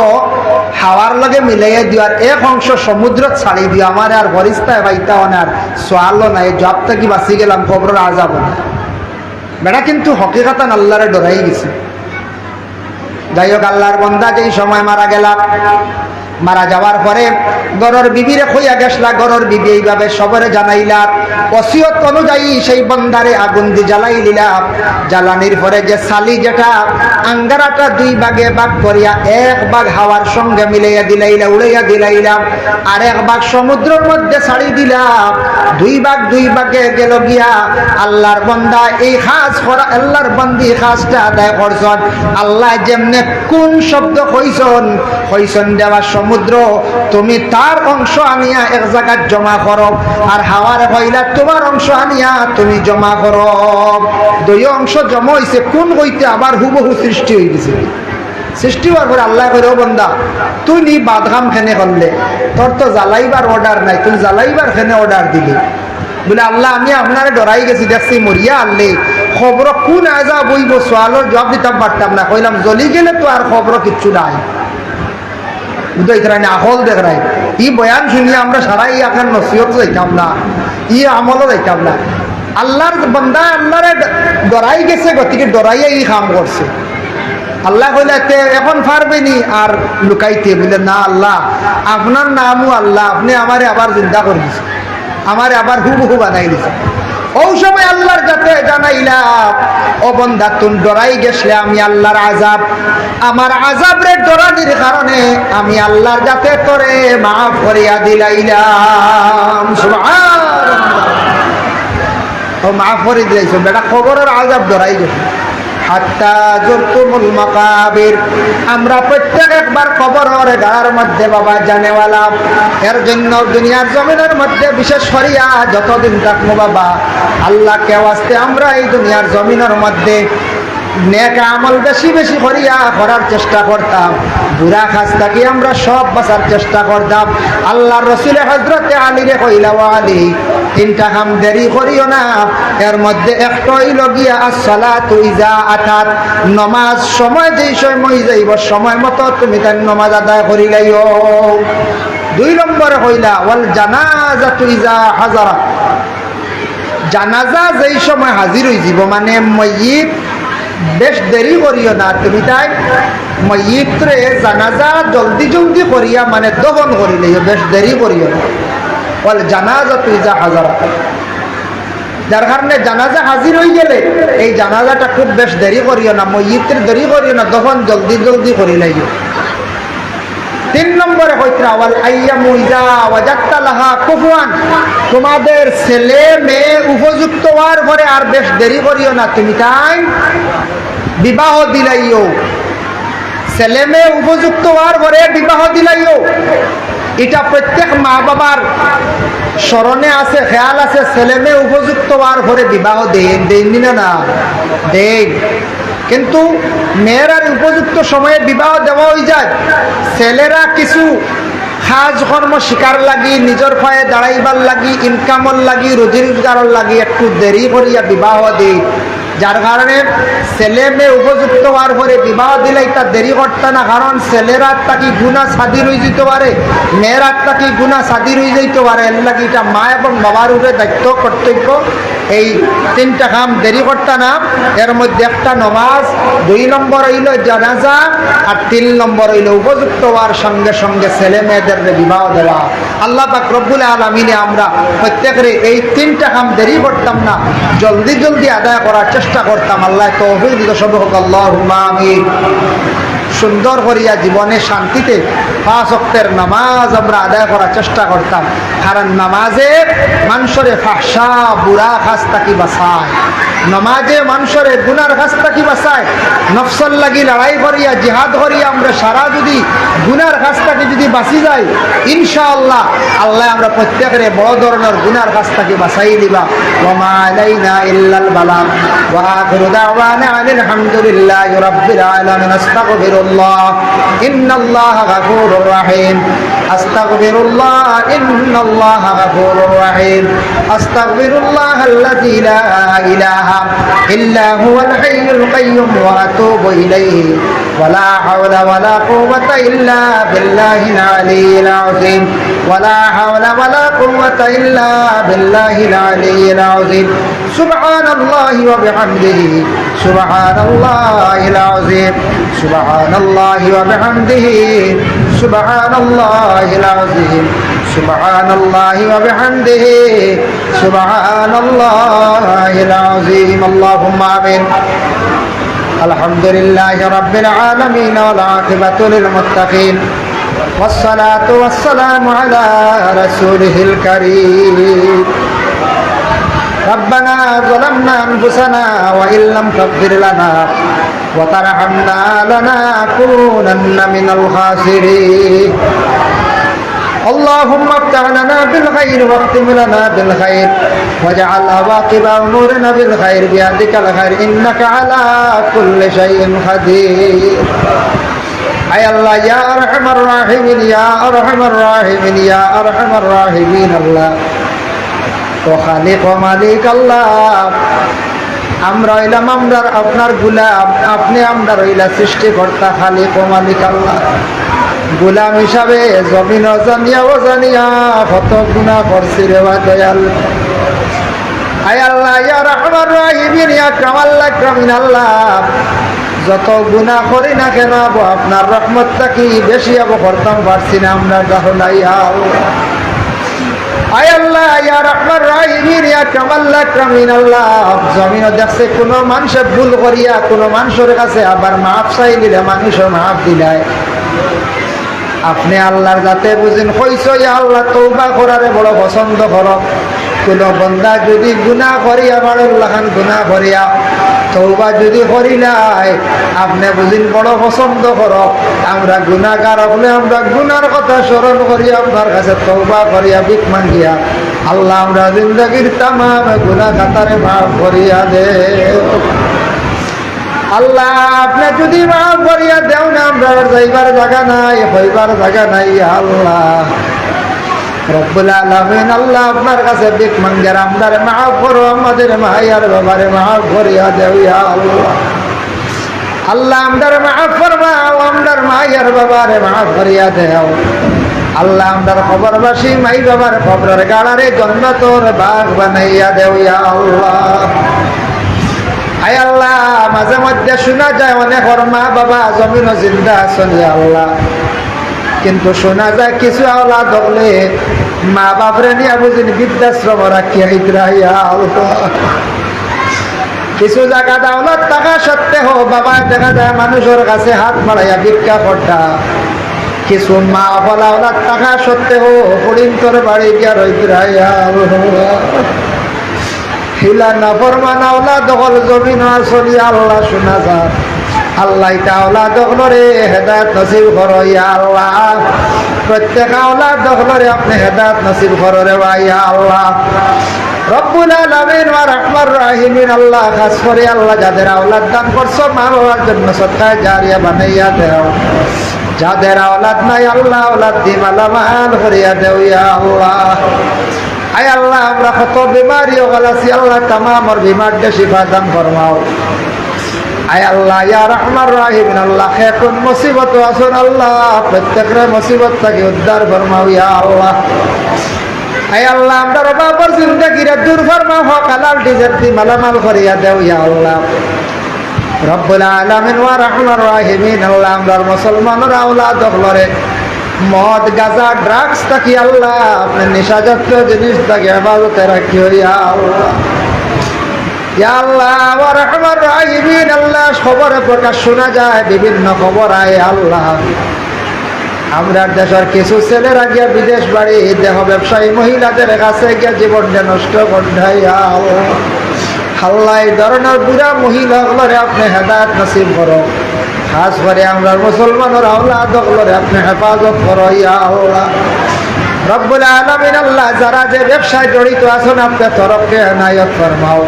হাওয়ার লগে মিলাইয়া দিও আর এক অংশ সমুদ্রত ছাড়ি দিও, আমার আর ফরিস্তায় পাইতা না, আর সোয়ালো নাই, জব থেকে বাঁচি গেলাম, খবরের আজাব না। বেড়া কিন্তু হকিকতান আল্লাহরে ডরাই গেছে। যাই হোক, আল্লাহর বন্দা যেই সময় মারা গেলাম, মারা যাওয়ার পরে গরর বিবিরে কইয়া গেছলা, গরর বিবি এইভাবে সবরে জানাইলা, ওসিয়ত অনুযায়ী সেই বন্দারে আগুন দি জ্বালাই দিলা। জ্বালানির পরে যে সালি যেটা আঙ্গারাটা দুই ভাগে ভাগ করিয়া এক ভাগ হাওয়ার সঙ্গে মিলাইয়া দিলাইলা, উড়াইয়া দিলাইলাম, আর এক ভাগ সমুদ্রের মধ্যে ছাড়ি দিলাম। দুই ভাগে গেল গিয়া আল্লাহর বন্দা এই কাজ করা, আল্লাহর বন্দি কাজটা আদায় করছেন। আল্লাহ যেমনে কোন শব্দ কইছেন দেওয়ার সমুদ্র তুমি তার অংশ আনিয়া এক জায়গায় জমা করো, আর হাওয়ার কইলা তোমার অংশ আনিয়া তুমি জমা করো। দুই অংশ জমা হইছে, কোন হইতে আবার হুবহু সৃষ্টি হয়ে গেছে। সৃষ্টি হওয়ার পরে আল্লাহ কইল, বন্দা তুই নি বাদগাম খেনে করলে, তোর তো জ্বালাইবার অর্ডার নাই, তুই জ্বালাইবার খেনে অর্ডার দিলি। বলে আল্লাহ আমি আপনারে ডরাই গেছি, দেখছি মরিয়া আনলে খবর কোন আজা বইব, সোয়ালোর জবাব দিতাম পারতাম না। কইলাম জ্বলি গেলে তো আর খবর কিচ্ছু নাই। আহল দেখরাই ই বয়ান শুনিয়ে আমরা সারাই আপনার নসিহত যাইতাম না, ই আমলও যাইতাম না। আল্লাহর বান্দা আল্লাহরে ডরাই গেছে, গতিকে ডরাইয়া ই কাম করছে। আল্লাহ কইলে এখন পারবেনি আর লুকাইতে, বলে না আল্লাহ আপনার নামও আল্লাহ, আপনি আমারে আবার জিন্দা করে দিছে, আমারে আবার হুবহু বানাই দিছে। ওই সময় আল্লাহর যাতে জানাইলাম, ও বন্দা তুমি ডরাই গেছলে আমি আল্লাহর আযাব, আমার আযাবের ডরানির কারণে আমি আল্লাহর যাতে তোরে মাফ করিয়া দিলাইলাম। সুবহানাল্লাহ, ও মাফ করে দিলাইছো বেটা, খবরের আযাব ডরাই গেছে। হাত্তা যুরতুমুল মাকাবির, আমরা প্রত্যেক একবার কবরের গাড়ার মধ্যে বাবা জানেওয়ালা। এর জন্য দুনিয়ার জমিনের মধ্যে বিশেষ করিয়া যতদিন থাকবো বাবা আল্লাহকে ওয়াস্তে আমরা এই দুনিয়ার জমিনের মধ্যে নেক আমল বেশি বেশি করিয়া করার চেষ্টা করতাম, বুড়া কাজ থাকি আমরা সব বাঁচার চেষ্টা করতাম। আল্লাহর রাসূল হযরতে আলীরে কইলা, ও আলী তিনটা কাম দেরি করিও না, এর মধ্যে একটা হইল গিয়া আসসালাতু ইজা আতাত, নামাজ সময় যেই সময় যাইব সময় মতো তুমি তার নামাজ আদায় করি লাইও। দুই নম্বরে কইলা ওয়াল জানাজাতু ইজা হাজারাত, জানাজা যেই সময় হাজির হয়ে যাব, মানে ময়িত বেশ দেরি করিও না তুমি, তাই ময়িতরে জানাজা জলদি জলদি করিয়া মানে দফন করিলে, বেশ দেরি করিও না। বল জানাজাতু ইজা হাজারাত, যার কারণে জানাজা হাজির হয়ে গেলে এই জানাজাটা খুব বেশ দেরি করিও না, ময়িতের দেরি করিও না, দফন জলদি জলদি করিলাই। তিন নম্বরে কইতরা ওয়াল আইয়ামু ইজা ওয়াজাদতা লাহা কুফুয়ান, তোমাদের ছেলে মেয়ে উপযুক্ত হওয়ার পরে আর বেশ দেরি করিও না তুমি, তাই বিবাহ দিলাইও। ছেলে মেয়ে উপযুক্ত হওয়ার পরে বিবাহ দিলাইও, এটা প্রত্যেক মা বাবার স্মরণে আছে, খেয়াল আছে। ছেলে মেয়ে উপযুক্ত হওয়ার পরে বিবাহ দেন না দেন, কিন্তু মেয়েরার উপযুক্ত সময়ে বিবাহ দেওয়া হয়ে যায়। ছেলেরা কিছু কাজ কর্ম শিকার লাগি, নিজের পায়ে দাঁড়াইবার লাগি, ইনকামর লাগি, রুজি রোজগারের লাগি একটু দেরি করিয়া বিবাহ দেয়, যার কারণে ছেলে মেয়ে উপযুক্ত হওয়ার পরে বিবাহ দিলে এটা দেরি করতে না। কারণ ছেলেরা তাকে গুণা স্বাধীন হয়ে যেতে পারে, মেয়েরা তাকে গুণা স্বাধীন হয়ে যেতে পারে। এর লাগে এটা মা এবং বাবার উপরে দায়িত্ব কর্তব্য এই 3টা কাম দেরি করতা না। এর মধ্যে একটা নমাজ, 2 নম্বর হইল জানাজা, আর 3 নম্বর হইল উপযুক্ত হওয়ার সঙ্গে সঙ্গে ছেলে মেয়েদের বিবাহ দেওয়া। আল্লাহ পাক রব্বুল আলামিনে আমরা প্রত্যেকের এই 3টা কাম দেরি করতাম না, জলদি জলদি আদায় করার চেষ্টা করতাম। আল্লাহ তৌফিক দিতে সব হোক, আল্লাহুম্মা আমিন। সুন্দর করিয়া জীবনে শান্তিতে 5 ওয়াক্তের নামাজ আমরা আদায় করার চেষ্টা করতাম। কারণ নামাজে মানুষের ফাহশা বুড়া কাজ থাকি বাঁচায়, নামাজে মানুষের গুনার কাজ থাকি বাঁচায়। নফসর লাগি লড়াই করিয়া জিহাদ করিয়া আমরা সারা যদি গুনার কাজ থাকি যদি বাঁচি যাই, ইনশাআল্লাহ আল্লাহ আমরা প্রত্যেকের বড় ধরনের গুনার কাজ থাকি বাঁচাই দিবা। ওয়া মা আলাইনা ইল্লাল বালাগ ওয়া আখিরু দাওয়ানা আনিল হামদুলিল্লাহি রাব্বিল আলামিন। আস্তাগফিরুল্লাহ ইন্নাল্লাহা গাফুরুর রাহিম। আস্তাগফিরুল্লাহ ইন্নাল্লাহা গাফুরুর রাহিম। আস্তাগফিরুল্লাহ আল্লাযী লা ইলাহা ইল্লা হুয়াল হাইয়ুল কাইয়্যুম ওয়া আতুবু ইলাইহি ওয়া লা হাওলা ওয়া লা কুওয়াতা ইল্লা বিল্লাহিল আলিয়্যিল আযীম। ওয়া লা হাওলা ওয়া লা কুওয়াতা ইল্লা বিল্লাহিল আলিয়্যিল আযীম। সুবহানাল্লাহি ওয়া বিহামদিহি সুবহানাল্লাহিল আযীম। সুবহানাল্লাহি ওয়া বিহামদিহি সুবহানাল্লাহিল আযীম। সুবহানাল্লাহি ওয়া বিহামদিহি সুবহানাল্লাহিল আযীম। আল্লাহুম্মা আমিন। আলহামদুলিল্লাহি রাব্বিল আলামিন ওয়াল আকিবাতু লিল মুত্তাকিন والصلاة والسلام على رسوله الكريم. ربنا ظلمنا أنفسنا وإن لم تغفر لنا وترحمنا لنكونن من الخاسرين. اللهم افتح لنا بالخير واختم لنا بالخير واجعل عواقب أمورنا بالخير بيدك الخير إنك على كل شيء قدير. আয় আল্লাহ, ইয়া আরহামার রাহিমিন, ইয়া আরহামার রাহিমিন, ইয়া আরহামার রাহিমিন। আল্লাহ ও খালিক ও মালিক আল্লাহ, আমরা হইলাম আমরার আপনার গুলাম, আপনি আমরা রইলা সৃষ্টিকর্তা খালিক ও মালিক আল্লাহ। গুলাম হিসাবে জমিন জানিয়া ও জানিয়া কত গুনাহ করছি রে দয়াল। আয় আল্লাহ, ইয়া আরহামার রাহিমিন, ইয়া আকরামাল আকরামিন। আল্লাহ যত গুনাহ করি না কেন আপনার রহমতটা কি বেশি করতাম পারছি না আমরা গাহলাই। আয় আল্লাহ, ইয়া রহমান রাহিমিন, ইয়া কামাল আকরামিন। আল্লাহ জমিন দেখছে কোন মানুষের ভুল করিয়া কোন মানুষের কাছে আবার মাফ চাই দিলে মানুষও মাফ দিলায়। আপনি আল্লাহর যাতে বুঝেন কইছ, ইয়া আল্লাহ তওবা করারে বড় পছন্দ করো। কোন বন্দা যদি গুনাহ করিয়া বাড়ান গুনাহ করিয়া তওবা যদি করিলাই, আপনি বুঝিন বড় পছন্দ করো। আমরা গুনাহগার হলে আমরা গুনার কথা স্মরণ করি আপনার কাছে তওবা করিয়া ভিক মাঙ্গিয়া, আল্লাহ আমরা জিন্দগির তামাম গুনাহ খাতারে মাফ করিয়া দে। আল্লাহ আপনি যদি মাফ করিয়া দেও না, আমরা যাইবার জায়গা নাই, হইবার জায়গা নাই। আল্লাহ রব্বুল আলামিন, আল্লাহ আপনার কাছে ভিক মাঙ্গের আমদারে মাফ করো, আমাদের মায়ার বাবারে মাফ করিয়া দেও। ইয়া আল্লাহ, আল্লাহ আমদারে মাফ ফরমাও, আমদার মায়ার বাবারে মাফ করিয়া দেও। আল্লাহ আমদার কবরবাসী মাই বাবার কবরের গাড়ারে জান্নাতের বাগ বানাইয়া দেও। ইয়া আল্লাহ, আয় আল্লাহ মাঝে মধ্যে শোনা যায় অনেক মা বাবা জমিন জিন্দা আছেন ইয়া আল্লাহ, কিন্তু শোনা যায় কিছু আওলাদ হলে মা বাপরে নিয়ে বুঝিন বৃদ্ধাশ্রম রাখিয়া ইতরা। ইয়া আল্লাহ, কিছু জায়গা দাওলত টাকা সত্ত্বেও বাবা দেখা যায় মানুষের কাছে হাত বাড়াইয়া ভিক্ষা করতা। কিছু মা বলা ওলাদ টাকা সত্ত্বেও হরিণ তোর বাড়ি গিয়া রইতরা। ইয়া আল্লাহ, হিলা নাফরমান আওলাদ হল জমিন আসলি আল্লাহ শোনা যায়। আল্লাহ এটা আওলাদ হলরে হেদায়েত নসিব করো। ইয়া আল্লাহ প্রত্যেক আওলাদ হলরে আপনি হেদায়েত নসিব করো রে ভাই। ইয়া আল্লাহ রব্বুল আলামিন ওয়া রাহমার রাহিমিন। আল্লাহ খাস করে আল্লাহ যাদের আওলাদ দান করছো মা বাবার জন্য সদকায়ে জারিয়া বানাইয়া দেও। যাদের আওলাদ নাই আল্লাহ আওলাদ দি মালামাল করিয়া দেও। ইয়া আল্লাহ, আয় আল্লাহ আমরা কত বিমারি গলাছি আল্লাহ তামামর বিমারটা শিফা দান ফরমাও। আয় আল্লাহ ইয়া রহমান রাহিমিন, আল্লাহ কোন মুসিবত আসুন আল্লাহ প্রত্যেকের মুসিবত থেকে উদ্ধার ফরমাও। ইয়া আল্লাহ, হায় আল্লাহ আমরা বাবার জিন্দেগিরে দূর ফরমাও, হক হালাল রিজিক দি মালামাল করিয়া দেও ইয়া আল্লাহ রব্বুল আলামিন ওয়া রাহমার রাহিমিন। আল্লাহ আমরা মুসলমানের আওলাদ হলরে মদ গাঁজা ড্রাগস থাকি আল্লাহ আপনি নেশাজাতীয় জিনিস থাকি হেফাজতে রাখিও ইয়া আল্লাহ। ইয়া আল্লাহ ওয়া রাহমার রাহিমিন। আল্লাহ খবরে প্রকাশ শোনা যায়, বিভিন্ন খবর আয় আল্লাহ আমরা দেশের কিছু ছেলেরা গিয়া বিদেশ বাড়ি দেহ ব্যবসায়ী মহিলাদের কাছে গিয়া জীবনটা নষ্ট করঠাই আল্লাহ। এই ধরনের বুড়া মহিলাগুলোরে আপনি হেদায়েত নসিব করো, খাস করে আমরা মুসলমানের আওলাদগুলোরে আপনি হেফাজত করো ইয়া আল্লাহ রব্বুল আলামিন। আল্লাহ যারা যে ব্যবসায় জড়িত আছেন আপনি তরফকে এনায়েত ফরমাও,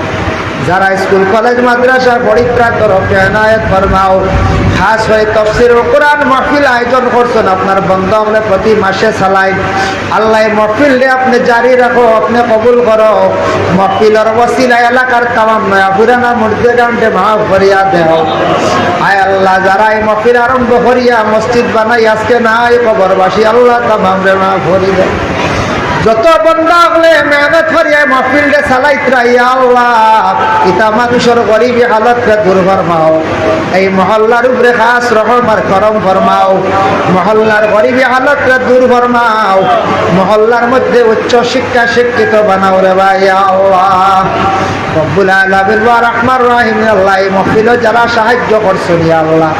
যারা স্কুল কলেজ মাদ্রাসা পরীক্ষার তরফে এনায়েত ফরমাও, খাস হয়ে তাফসীর ও কোরআন মাহফিল আয়োজন করছেন আপনার বন্ধু আমরা প্রতি মাসে চালাই আল্লাহ। মাহফিলরে আপনি জারি রাখো, আপনি কবুল করো, মাহফিলের ওসিলা এলাকার তামাম নয়া পুরানা মুর্দেগানকে মাফ করিয়া দেও আয় আল্লাহ। যারা এই মাহফিল আরম্ভ করিয়া মসজিদ বানাই আজকে নাই কবরবাসী আল্লাহ তামাম রে মাফ করি দেও। যত বন্ধা হলে মেহনত করিয়া মাহফিলটা চালাইতরা ইয়া আল্লাহ ইতা মানুষের গরিবী হালতকে দূর ফরমাও, এই মহল্লার উপরে খাস রহমার করম ফরমাও, মহল্লার গরিবী হালতকে দূর ফরমাও, মহল্লার মধ্যে উচ্চ শিক্ষা শিক্ষিত বানাও রে ভাই ইয়া আল্লাহ রব্বুল আলামিন ওয়া রাহমার রাহিম। আল্লাহ এই মাহফিলে যারা সাহায্য করছেন ইয়া আল্লাহ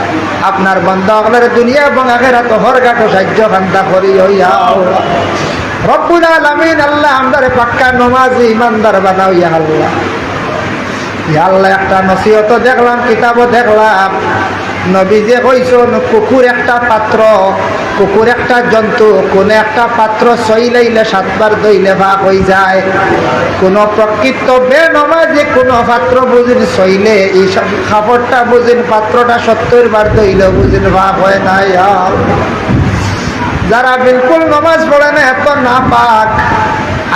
আপনার বান্দা হলের দুনিয়া এবং আখিরাত হরঘাট সাহায্য খান্তা করিও ইয়া আল্লাহ রব্বুল আলামিন। আল্লাহ আমরারে পাক্কা নমাজি ইমানদার বানাও ইয়া আল্লাহ। ইয়া আল্লাহ একটা নসিহত দেখলাম, কিতাবও দেখলাম, নবী যে কইছেন কুকুর একটা পাত্র, কুকুর একটা জন্তু, কোন একটা পাত্র সইলাইলে 7 বার দইলে ভাগ হয়ে যায়। কোন প্রকৃত বেনমাজি কোন পাত্র বুঝিন সইলে এই সব খাবারটা বুঝিন পাত্রটা 70 বার দইলে বুঝিন ভাগ হয় না ইয়া আল্লাহ। যারা বিলকুল নমাজ পড়ে না এত না পাক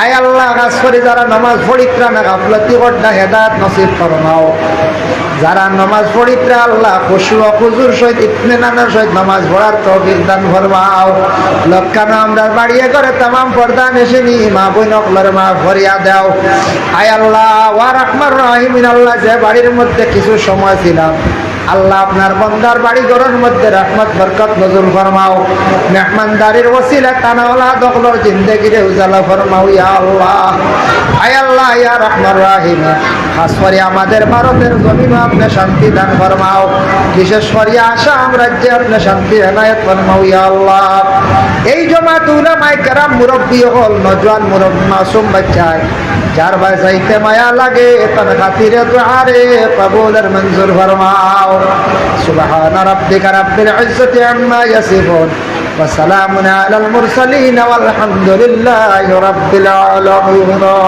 আয় আল্লাহ কাজ করে যারা নমাজ পড়িত্রা না গাফলতি করডা হেদায়েত নসিব ফরমাও। যারা নমাজ পড়িত্রা আল্লাহ খুশু ও খুজুর সহিত ইতমিনানের সহিত নমাজ পড়ার তৌফিক দান ফরমাও। লক্ষানো আমরা বাড়িয়ে করে তামাম পর্দা নেশিনি মা বোন অকলর মা ভরিয়া দাও আয় আল্লাহ ওয়া রাহমার রাহিমিন। আল্লাহ যে বাড়ির মধ্যে কিছু সময় ছিলাম আল্লাহ আপনার বন্দার বাড়ি ঘরের মধ্যে রহমত বরকত নজুল ফরমাও, মেহমানদারির ওসিলা তানাওয়ালা দখলর জিন্দেগিরে উজালা ফরমাও ইয়া আল্লাহ আয় আল্লাহ ইয়া রাহমার রাহিম। খাস করে আমাদের ভারতের জমিনে আপনি শান্তি দান ফরমাও, বিশেষ করে আসাম রাজ্যে আপনি শান্তি এনায়েত ফরমাও ইয়া আল্লাহ। এই জমাত উলামায়ে কেরাম মুরব্বী হল নজওয়ান মুরব্বী মাসুম বাচ্চায় যার ভাই যাইতে মায়া লাগে তার খাতিরে দুআরে কবুলের মঞ্জুর ফরমাও। সুবহান রাব্বিকা রাব্বিল ইজ্জাতি আম্মা ইয়াসিফুন ওয়া সালামুন আলাল মুরসালিন ওয়াল হামদুলিল্লাহি রাব্বিল আলামিন।